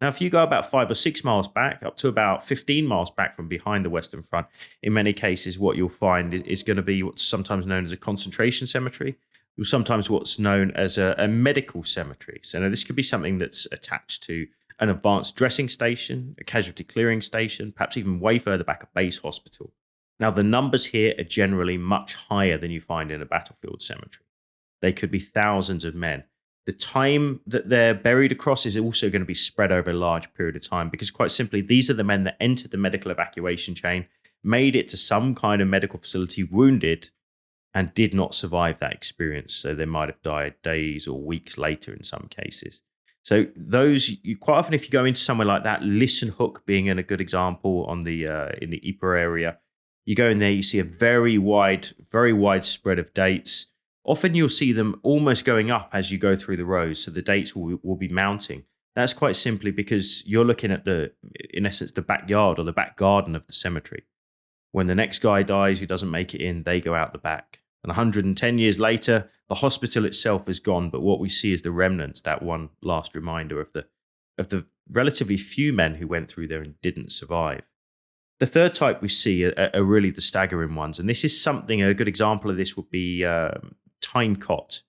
Now, if you go about 5 or 6 miles back, up to about 15 miles back from behind the Western Front, in many cases, what you'll find is going to be what's sometimes known as a concentration cemetery, or sometimes what's known as a medical cemetery. So now this could be something that's attached to an advanced dressing station, a casualty clearing station, perhaps even way further back, a base hospital. Now, the numbers here are generally much higher than you find in a battlefield cemetery. They could be thousands of men. The time that they're buried across is also going to be spread over a large period of time because, quite simply, these are the men that entered the medical evacuation chain, made it to some kind of medical facility wounded, and did not survive that experience. So they might have died days or weeks later in some cases. So those, you quite often, if you go into somewhere like that, Listen Hook being a good example on the in the Ypres area, you go in there, you see a very wide spread of dates. Often you'll see them almost going up as you go through the rows, so the dates will be mounting. That's quite simply because you're looking at in essence, the backyard or the back garden of the cemetery. When the next guy dies who doesn't make it in, they go out the back. And 110 years later, the hospital itself is gone, but what we see is the remnants, that one last reminder of the relatively few men who went through there and didn't survive. The third type we see are really the staggering ones, and this is something, a good example of this would be Tyne-Cot,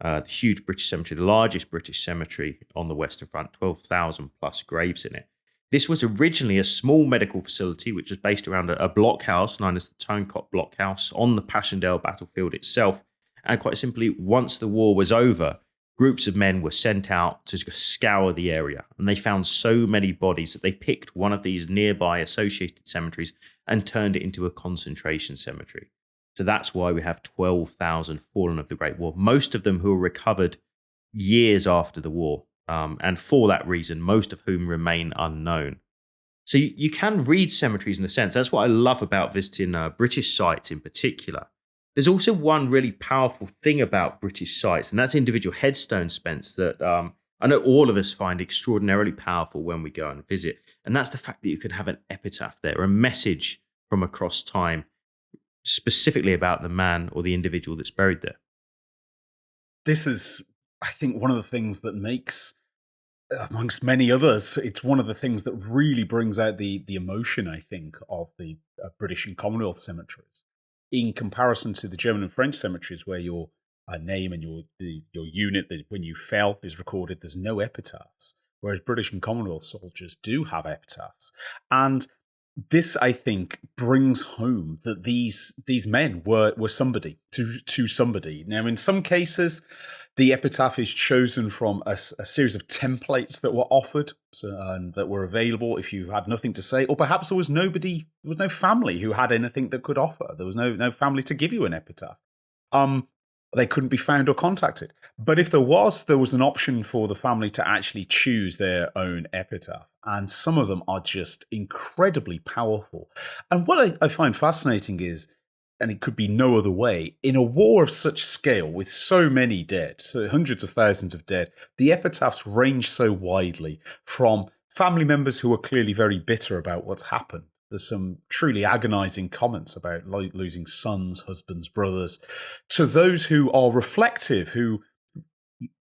the huge British cemetery, the largest British cemetery on the Western Front, 12,000 plus graves in it. This was originally a small medical facility which was based around a blockhouse known as the Tyne-Cot Blockhouse on the Passchendaele battlefield itself. And quite simply, once the war was over, groups of men were sent out to scour the area. And they found so many bodies that they picked one of these nearby associated cemeteries and turned it into a concentration cemetery. So that's why we have 12,000 fallen of the Great War, most of them who were recovered years after the war. And for that reason, most of whom remain unknown. So you can read cemeteries in a sense. That's what I love about visiting British sites in particular. There's also one really powerful thing about British sites, and that's individual headstone, Spence, that I know all of us find extraordinarily powerful when we go and visit. And that's the fact that you can have an epitaph there, a message from across time, specifically about the man or the individual that's buried there. This is, I think, one of the things that makes, amongst many others, it's one of the things that really brings out the emotion, I think, of the British and Commonwealth cemeteries, in comparison to the German and French cemeteries, where your name and your unit that when you fell is recorded. There's no epitaphs, whereas British and Commonwealth soldiers do have epitaphs, and this, I think, brings home that these men were somebody to somebody. Now, in some cases, the epitaph is chosen from a series of templates that were offered and that were available if you had nothing to say, or perhaps there was no family who had anything that could offer. There was no family to give you an epitaph. They couldn't be found or contacted. But if there was an option for the family to actually choose their own epitaph. And some of them are just incredibly powerful. And what I find fascinating is, and it could be no other way, in a war of such scale with so many dead, so hundreds of thousands of dead, the epitaphs range so widely from family members who are clearly very bitter about what's happened. There's some truly agonizing comments about losing sons, husbands, brothers, to those who are reflective, who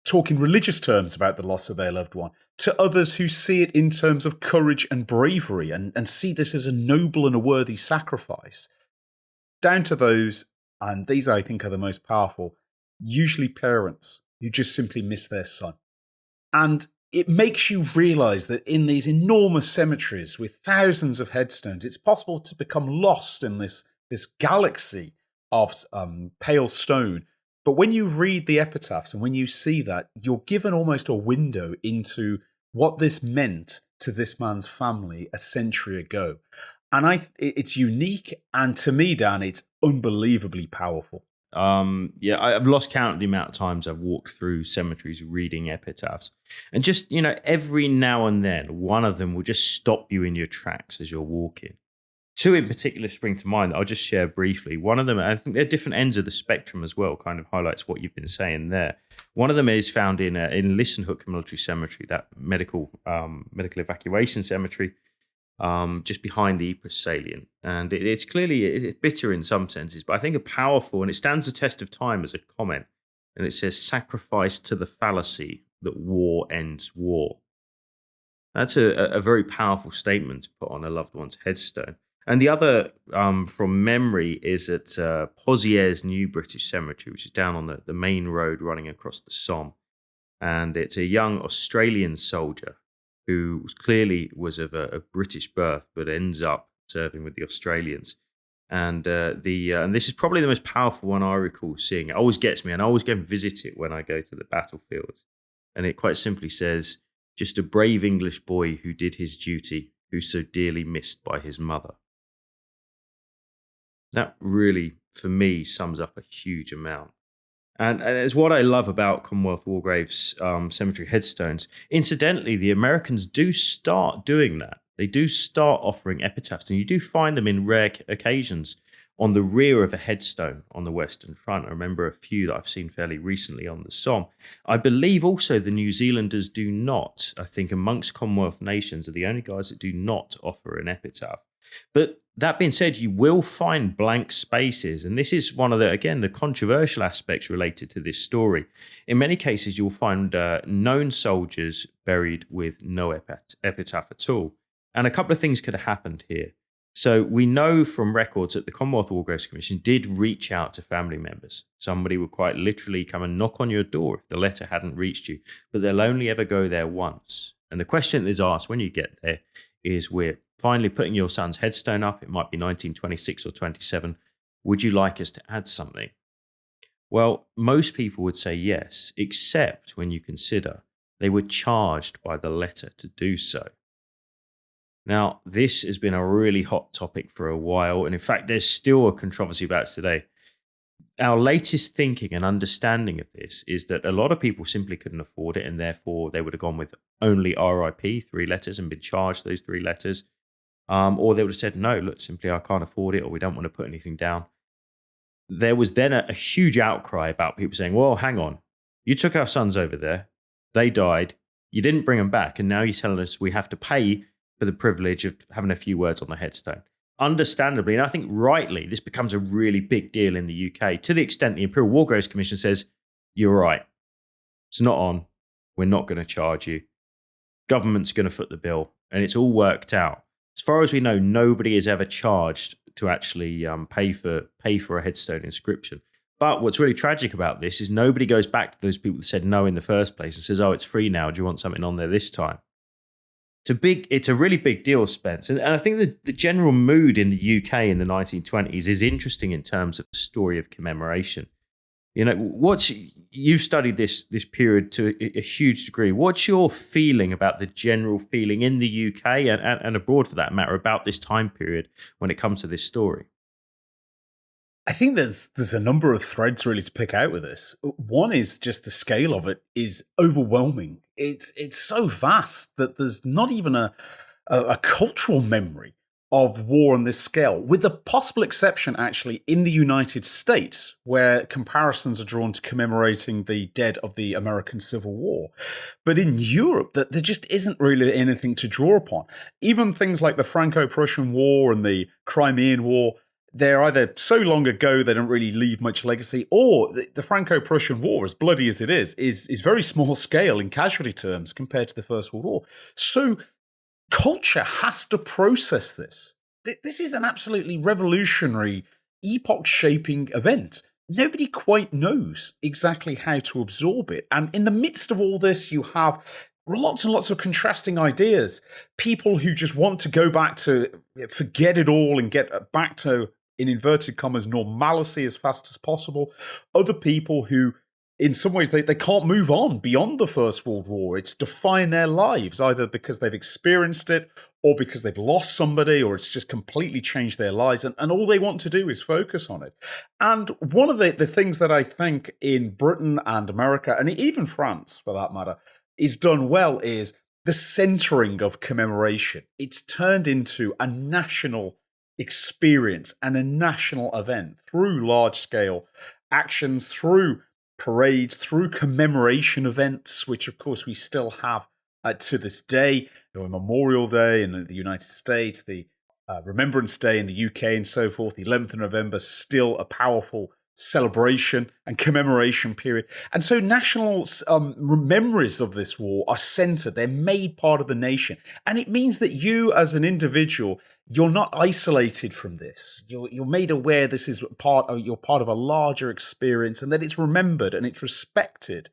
talk in religious terms about the loss of their loved one, to others who see it in terms of courage and bravery and see this as a noble and a worthy sacrifice, down to those, and these I think are the most powerful, usually parents who just simply miss their son. And it makes you realize that in these enormous cemeteries with thousands of headstones, it's possible to become lost in this galaxy of pale stone But when you read the epitaphs and when you see that, you're given almost a window into what this meant to this man's family a century ago. And it's unique, and to me, Dan, it's unbelievably powerful. I've lost count of the amount of times I've walked through cemeteries reading epitaphs. And just, every now and then, one of them will just stop you in your tracks as you're walking. Two in particular spring to mind that I'll just share briefly. One of them, I think they're different ends of the spectrum as well, kind of highlights what you've been saying there. One of them is found in Listenhook Military Cemetery, that medical evacuation cemetery, just behind the Ypres salient. And it's clearly bitter in some senses, but I think a powerful, and it stands the test of time as a comment. And it says, sacrifice to the fallacy that war ends war. That's a very powerful statement to put on a loved one's headstone. And the other, from memory, is at Pozieres New British Cemetery, which is down on the main road running across the Somme. And it's a young Australian soldier who clearly was of a British birth, but ends up serving with the Australians. And and this is probably the most powerful one I recall seeing. It always gets me, and I always go and visit it when I go to the battlefield. And it quite simply says, just a brave English boy who did his duty, who's so dearly missed by his mother. That really, for me, sums up a huge amount. And it's what I love about Commonwealth War Graves cemetery headstones. Incidentally, the Americans do start doing that. They do start offering epitaphs, and you do find them in rare occasions on the rear of a headstone on the Western Front. I remember a few that I've seen fairly recently on the Somme. I believe also the New Zealanders do not. I think amongst Commonwealth nations are the only guys that do not offer an epitaph. But that being said, you will find blank spaces. And this is one of the controversial aspects related to this story. In many cases, you'll find known soldiers buried with no epitaph at all. And a couple of things could have happened here. So we know from records that the Commonwealth War Graves Commission did reach out to family members. Somebody would quite literally come and knock on your door if the letter hadn't reached you, but they'll only ever go there once. And the question that is asked when you get there is, we're finally putting your son's headstone up. It might be 1926 or 27. Would you like us to add something? Well, most people would say yes, except when you consider they were charged by the letter to do so. Now, this has been a really hot topic for a while, and in fact, there's still a controversy about it today. Our latest thinking and understanding of this is that a lot of people simply couldn't afford it, and therefore they would have gone with only RIP, 3 letters, and been charged those 3 letters. Or they would have said, no, look, simply I can't afford it, or we don't want to put anything down. There was then a huge outcry about people saying, well, hang on, you took our sons over there, they died, you didn't bring them back, and now you're telling us we have to pay for the privilege of having a few words on the headstone. Understandably, and I think rightly, this becomes a really big deal in the UK, to the extent the Imperial War Graves Commission says, you're right, it's not on, we're not going to charge you, government's going to foot the bill, and it's all worked out. As far as we know, nobody is ever charged to actually pay for a headstone inscription. But what's really tragic about this is nobody goes back to those people that said no in the first place and says, oh, it's free now, do you want something on there this time? It's a really big deal, Spence. And I think the general mood in the UK in the 1920s is interesting in terms of the story of commemoration. You've studied this period to a huge degree. What's your feeling about the general feeling in the UK and abroad, for that matter, about this time period when it comes to this story? I think there's a number of threads really to pick out with this. One is just the scale of it is overwhelming. It's so vast that there's not even a cultural memory of war on this scale, with the possible exception, actually, in the United States, where comparisons are drawn to commemorating the dead of the American Civil War. But in Europe, there just isn't really anything to draw upon. Even things like the Franco-Prussian War and the Crimean War, they're either so long ago they don't really leave much legacy, or the Franco-Prussian War, as bloody as it is very small scale in casualty terms compared to the First World War. So culture has to process this. This is an absolutely revolutionary, epoch-shaping event. Nobody quite knows exactly how to absorb it. And in the midst of all this, you have lots and lots of contrasting ideas. People who just want to go back to forget it all and get back to in inverted commas, normalcy as fast as possible. Other people who, in some ways, they can't move on beyond the First World War. It's defined their lives, either because they've experienced it or because they've lost somebody, or it's just completely changed their lives. And all they want to do is focus on it. And one of the things that I think in Britain and America, and even France for that matter, is done well is the centering of commemoration. It's turned into a national experience and a national event through large-scale actions, through parades, through commemoration events, which of course we still have to this day. Memorial Day in the United States, the Remembrance Day in the UK and so forth, the 11th of November, still a powerful celebration and commemoration period. And so national memories of this war are centered. They're made part of the nation. And it means that you as an individual, you're not isolated from this. You're made aware this is you're part of a larger experience and that it's remembered and it's respected.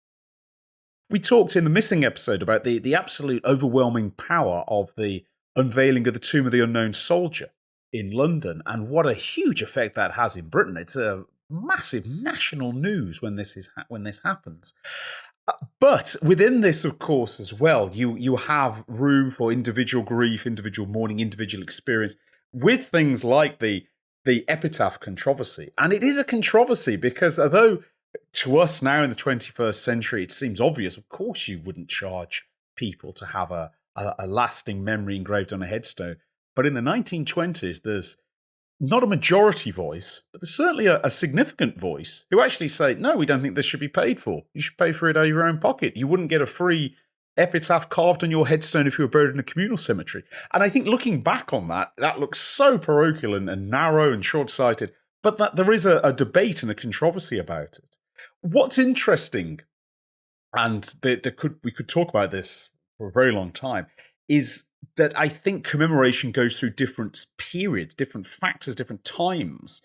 We talked in the Missing episode about the absolute overwhelming power of the unveiling of the Tomb of the Unknown Soldier in London and what a huge effect that has in Britain. It's a massive national news when this happens. But within this, of course, as well, you have room for individual grief, individual mourning, individual experience with things like the epitaph controversy. And it is a controversy because although to us now in the 21st century, it seems obvious, of course you wouldn't charge people to have a lasting memory engraved on a headstone. But in the 1920s, there's not a majority voice, but there's certainly a significant voice who actually say, no, we don't think this should be paid for. You should pay for it out of your own pocket. You wouldn't get a free epitaph carved on your headstone if you were buried in a communal cemetery. And I think looking back on that looks so parochial and narrow and short-sighted, but that there is a debate and a controversy about it. What's interesting, and we could talk about this for a very long time, is that I think commemoration goes through different periods, different factors, different times.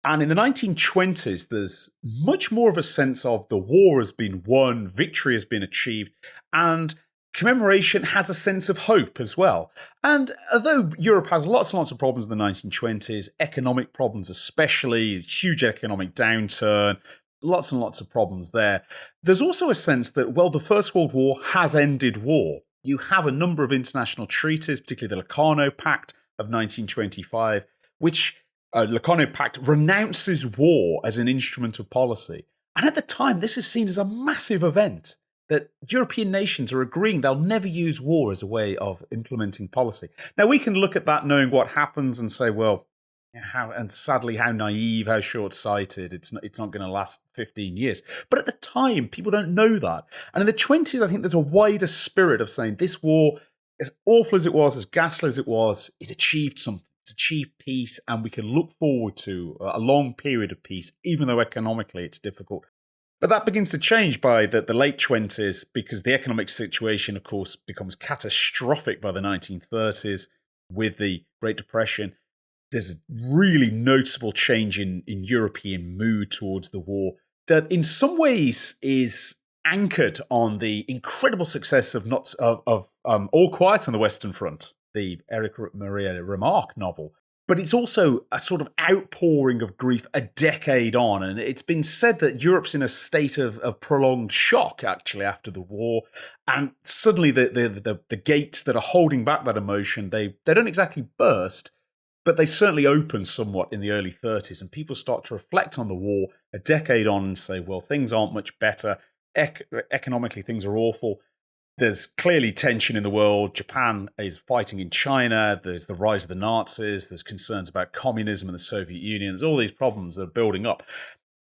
And in the 1920s, there's much more of a sense of the war has been won, victory has been achieved, and commemoration has a sense of hope as well. And although Europe has lots and lots of problems in the 1920s, economic problems especially, huge economic downturn, lots and lots of problems there, there's also a sense that, well, the First World War has ended war. You have a number of international treaties, particularly the Locarno Pact of 1925, which Locarno Pact renounces war as an instrument of policy. And at the time, this is seen as a massive event that European nations are agreeing they'll never use war as a way of implementing policy. Now, we can look at that knowing what happens and say, well, sadly, how naive, how short-sighted, it's not going to last 15 years. But at the time, people don't know that. And in the 20s, I think there's a wider spirit of saying this war, as awful as it was, as ghastly as it was, it achieved something. It's achieved peace, and we can look forward to a long period of peace, even though economically it's difficult. But that begins to change by the late 20s because the economic situation, of course, becomes catastrophic by the 1930s with the Great Depression. There's a really noticeable change in European mood towards the war that in some ways is anchored on the incredible success of All Quiet on the Western Front, the Erich Maria Remarque novel. But it's also a sort of outpouring of grief a decade on. And it's been said that Europe's in a state of prolonged shock, actually, after the war. And suddenly the gates that are holding back that emotion, they don't exactly burst, but they certainly open somewhat in the early 30s. And people start to reflect on the war a decade on and say, well, things aren't much better. Economically, things are awful. There's clearly tension in the world. Japan is fighting in China. There's the rise of the Nazis. There's concerns about communism and the Soviet Union. There's all these problems that are building up.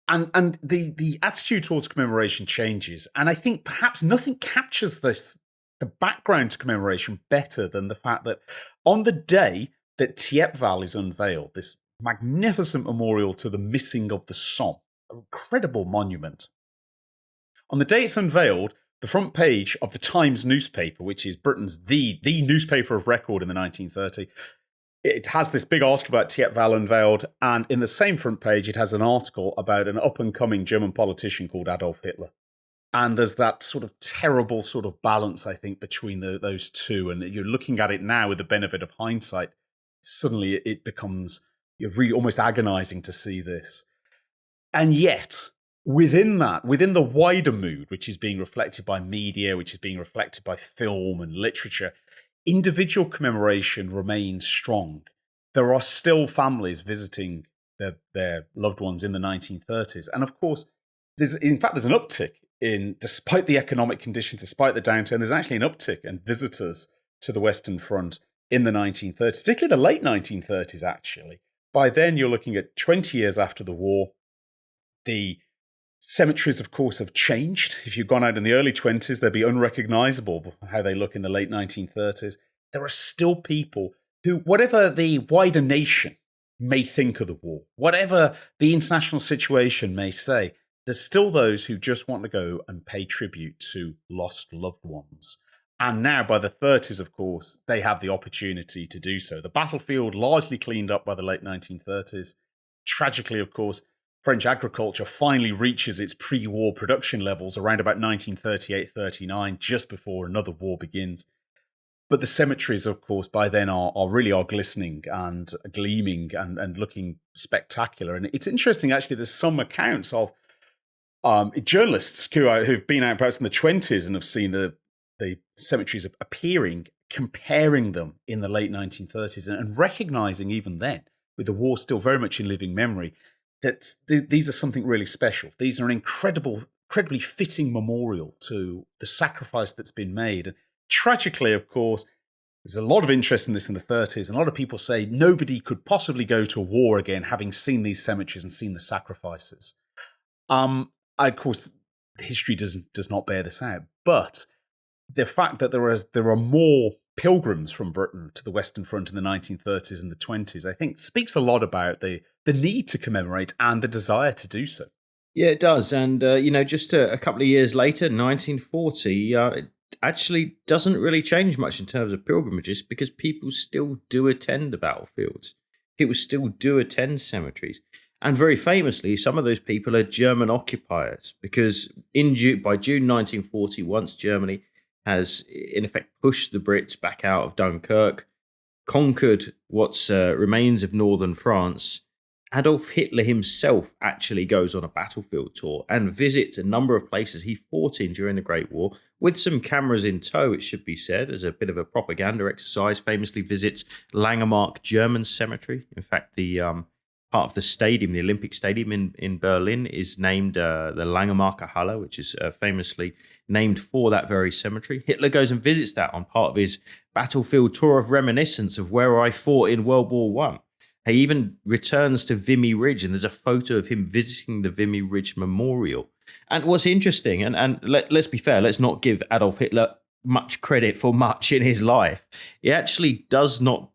And the attitude towards commemoration changes. And I think perhaps nothing captures the background to commemoration better than the fact that on the day that Thiepval is unveiled, this magnificent memorial to the missing of the Somme, an incredible monument. On the day it's unveiled, the front page of the Times newspaper, which is Britain's the newspaper of record in the 1930s, it has this big article about Thiepval unveiled, and in the same front page, it has an article about an up-and-coming German politician called Adolf Hitler. And there's that sort of terrible sort of balance, I think, between those two. And you're looking at it now with the benefit of hindsight. Suddenly it becomes really almost agonizing to see this. And yet, within the wider mood, which is being reflected by media, which is being reflected by film and literature, individual commemoration remains strong. There are still families visiting their loved ones in the 1930s. And of course, there's an uptick despite the economic conditions, despite the downturn, there's actually an uptick in visitors to the Western Front in the 1930s, particularly the late 1930s, actually. By then, you're looking at 20 years after the war. The cemeteries, of course, have changed. If you'd gone out in the early 20s, they'd be unrecognizable how they look in the late 1930s. There are still people who, whatever the wider nation may think of the war, whatever the international situation may say, there's still those who just want to go and pay tribute to lost loved ones. And now, by the 30s, of course, they have the opportunity to do so. The battlefield largely cleaned up by the late 1930s. Tragically, of course, French agriculture finally reaches its pre-war production levels around about 1938-39, just before another war begins. But the cemeteries, of course, by then are glistening and gleaming and looking spectacular. And it's interesting, actually, there's some accounts of journalists who've been out perhaps in the 20s and have seen the cemeteries appearing, comparing them in the late 1930s and recognizing even then, with the war still very much in living memory, that these are something really special. These are an incredibly fitting memorial to the sacrifice that's been made. And tragically, of course, there's a lot of interest in this in the 30s. And a lot of people say nobody could possibly go to a war again having seen these cemeteries and seen the sacrifices. Of course, history does not bear this out. But the fact that there are more pilgrims from Britain to the Western Front in the 1930s and the 20s, I think, speaks a lot about the need to commemorate and the desire to do so. Yeah, it does. And, just a couple of years later, 1940, it actually doesn't really change much in terms of pilgrimages because people still do attend the battlefields. People still do attend cemeteries. And very famously, some of those people are German occupiers because by June 1940, once Germany has in effect pushed the Brits back out of Dunkirk, conquered what's remains of northern France, Adolf Hitler himself actually goes on a battlefield tour and visits a number of places he fought in during the Great War, with some cameras in tow, it should be said, as a bit of a propaganda exercise. Famously visits Langemark German Cemetery. In fact, the part of the stadium, the Olympic Stadium in Berlin, is named the Langemarker Halle, which is famously named for that very cemetery. Hitler goes and visits that on part of his battlefield tour of reminiscence of where I fought in World War One. He even returns to Vimy Ridge, and there's a photo of him visiting the Vimy Ridge Memorial. And what's interesting, and let's be fair, let's not give Adolf Hitler much credit for much in his life. He actually does not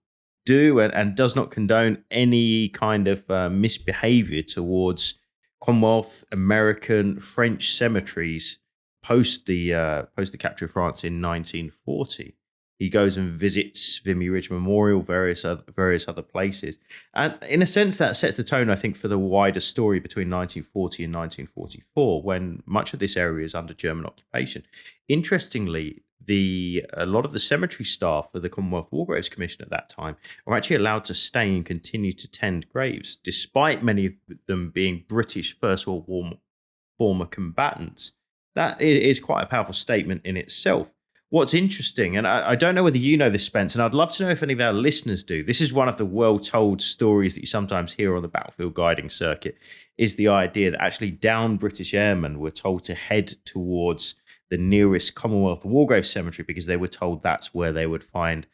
do and does not condone any kind of misbehavior towards Commonwealth, American, French cemeteries post the capture of France in 1940. He goes and visits Vimy Ridge Memorial, various other places. And in a sense, that sets the tone, I think, for the wider story between 1940 and 1944, when much of this area is under German occupation. Interestingly, a lot of the cemetery staff of the Commonwealth War Graves Commission at that time are actually allowed to stay and continue to tend graves, despite many of them being British First World War former combatants. That is quite a powerful statement in itself. What's interesting, and I don't know whether you know this, Spence, and I'd love to know if any of our listeners do. This is one of the well-told stories that you sometimes hear on the battlefield guiding circuit, is the idea that actually downed British airmen were told to head towards the nearest Commonwealth War Graves Cemetery because they were told that's where they would find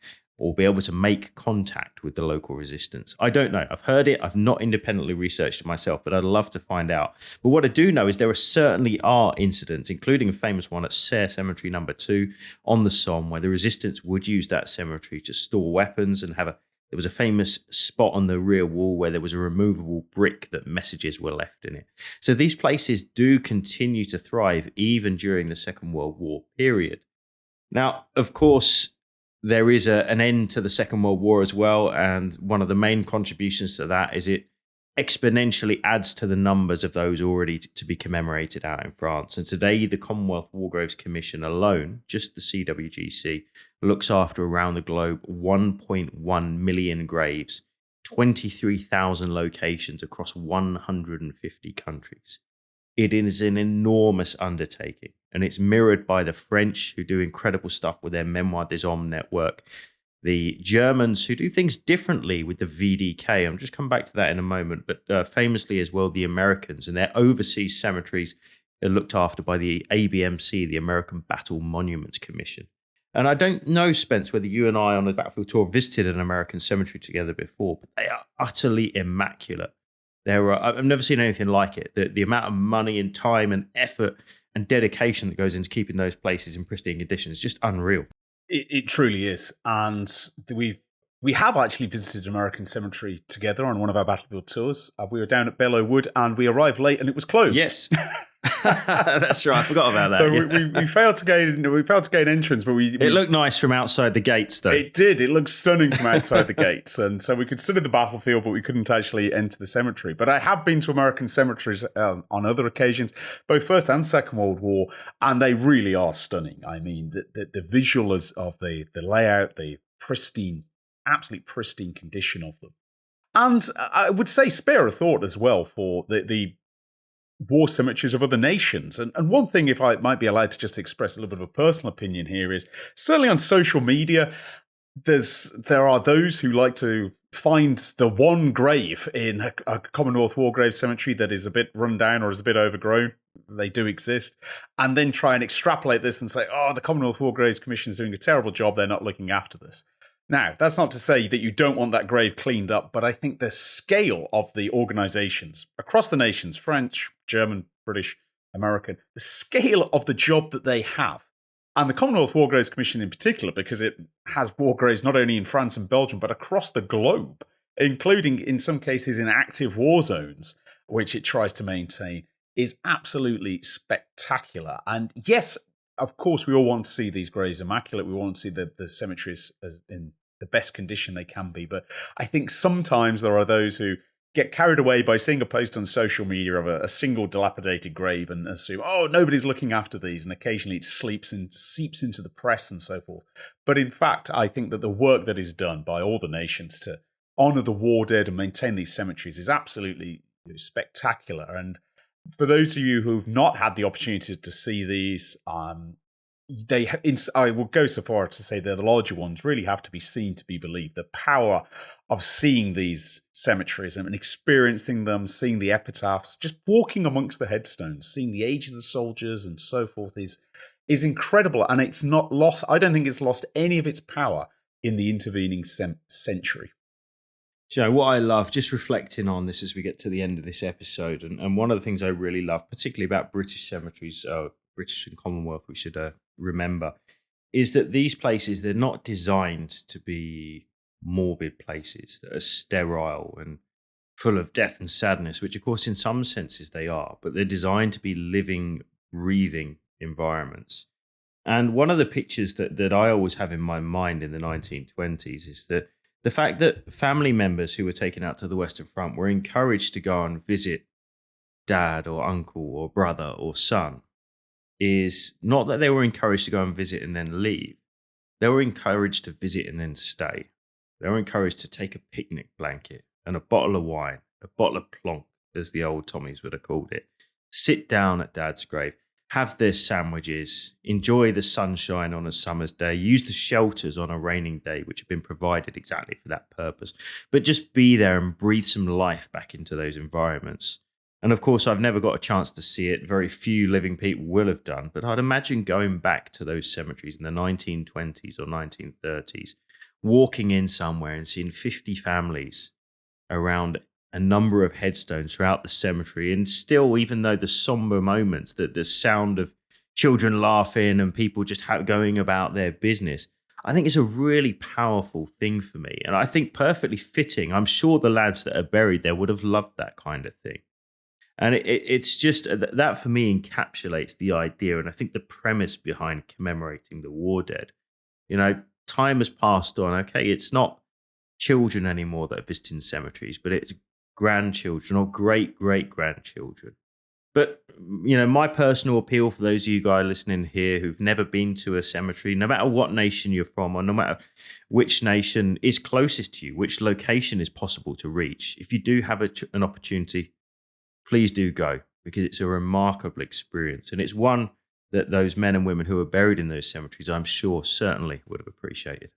or be able to make contact with the local resistance. I don't know. I've heard it. I've not independently researched it myself, but I'd love to find out. But what I do know is there certainly are incidents, including a famous one at Serre Cemetery number 2 on the Somme, where the resistance would use that cemetery to store weapons and there was a famous spot on the rear wall where there was a removable brick that messages were left in it. So these places do continue to thrive even during the Second World War period. Now, of course, there is an end to the Second World War as well, and one of the main contributions to that is it exponentially adds to the numbers of those already to be commemorated out in France. And today, the Commonwealth War Graves Commission alone, just the CWGC, looks after around the globe 1.1 million graves 23,000 locations across 150 countries. It is an enormous undertaking, and it's mirrored by the French, who do incredible stuff with their Mémoire des Hommes network, the Germans, who do things differently with the VDK. I'm just come back to that in a moment, but famously as well, the Americans and their overseas cemeteries are looked after by the ABMC, the American Battle Monuments Commission. And I don't know, Spence, whether you and I on the Battlefield Tour visited an American cemetery together before, but they are utterly immaculate. I've never seen anything like it. The amount of money and time and effort and dedication that goes into keeping those places in pristine condition is just unreal. It truly is. And we have actually visited an American cemetery together on one of our Battlefield tours. We were down at Bellow Wood and we arrived late and it was closed. Yes. That's right. I forgot about that. So we failed to gain entrance, but it looked nice from outside the gates, though. It did. It looked stunning from outside the gates, and so we could sit at the battlefield, but we couldn't actually enter the cemetery. But I have been to American cemeteries on other occasions, both First and Second World War, and they really are stunning. I mean, the visuals of the layout, the pristine, absolutely pristine condition of them, and I would say spare a thought as well for the war cemeteries of other nations. And one thing, if I might be allowed to just express a little bit of a personal opinion here, is certainly on social media, there are those who like to find the one grave in a Commonwealth War Grave cemetery that is a bit run down or is a bit overgrown. They do exist. And then try and extrapolate this and say, oh, the Commonwealth War Graves Commission is doing a terrible job. They're not looking after this. Now, that's not to say that you don't want that grave cleaned up, but I think the scale of the organizations across the nations, French, German, British, American, the scale of the job that they have, and the Commonwealth War Graves Commission in particular, because it has war graves not only in France and Belgium, but across the globe, including in some cases in active war zones, which it tries to maintain, is absolutely spectacular. And yes, of course, we all want to see these graves immaculate. We want to see the cemeteries as in the best condition they can be. But I think sometimes there are those who get carried away by seeing a post on social media of a single dilapidated grave and assume, oh, nobody's looking after these. And occasionally it seeps into the press and so forth. But in fact, I think that the work that is done by all the nations to honour the war dead and maintain these cemeteries is absolutely spectacular. And for those of you who've not had the opportunity to see these, I will go so far to say that the larger ones really have to be seen to be believed. The power of seeing these cemeteries and experiencing them, seeing the epitaphs, just walking amongst the headstones, seeing the ages of the soldiers and so forth is incredible. And it's not lost. I don't think it's lost any of its power in the intervening century. Joe, what I love, just reflecting on this as we get to the end of this episode, and one of the things I really love, particularly about British cemeteries, British and Commonwealth, we should remember, is that these places, they're not designed to be morbid places that are sterile and full of death and sadness, which of course in some senses they are, but they're designed to be living, breathing environments. And one of the pictures that I always have in my mind in the 1920s is that the fact that family members who were taken out to the Western Front were encouraged to go and visit dad or uncle or brother or son is not that they were encouraged to go and visit and then leave. They were encouraged to visit and then stay. They were encouraged to take a picnic blanket and a bottle of wine, a bottle of plonk, as the old Tommies would have called it, sit down at dad's grave, have their sandwiches, enjoy the sunshine on a summer's day, use the shelters on a raining day, which have been provided exactly for that purpose, but just be there and breathe some life back into those environments. And of course, I've never got a chance to see it. Very few living people will have done, but I'd imagine going back to those cemeteries in the 1920s or 1930s, walking in somewhere and seeing 50 families around a number of headstones throughout the cemetery, and still, even though the somber moments, that the sound of children laughing and people just going about their business, I think it's a really powerful thing for me. And I think perfectly fitting. I'm sure the lads that are buried there would have loved that kind of thing. And it's just that for me encapsulates the idea. And I think the premise behind commemorating the war dead, time has passed on. Okay, it's not children anymore that are visiting cemeteries, but it's grandchildren or great-great-grandchildren But, my personal appeal for those of you guys listening here who've never been to a cemetery, no matter what nation you're from, or no matter which nation is closest to you, which location is possible to reach, if you do have an opportunity, please do go, because it's a remarkable experience. And it's one that those men and women who are buried in those cemeteries, I'm sure, certainly would have appreciated.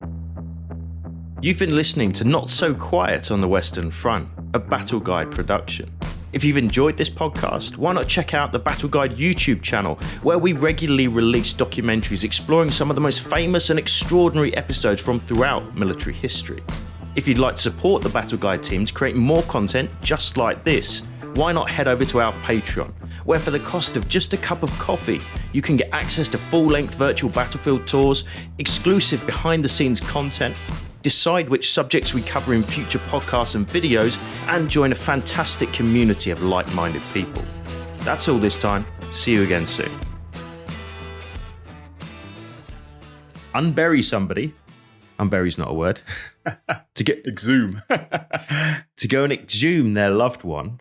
You've been listening to Not So Quiet on the Western Front, a Battle Guide production. If you've enjoyed this podcast, why not check out the Battle Guide YouTube channel, where we regularly release documentaries exploring some of the most famous and extraordinary episodes from throughout military history. If you'd like to support the Battle Guide team to create more content just like this, why not head over to our Patreon, where for the cost of just a cup of coffee, you can get access to full-length virtual battlefield tours, exclusive behind-the-scenes content, decide which subjects we cover in future podcasts and videos, and join a fantastic community of like-minded people. That's all this time. See you again soon. Unbury somebody. Unbury's not a word. Exhume. To go and exhume their loved one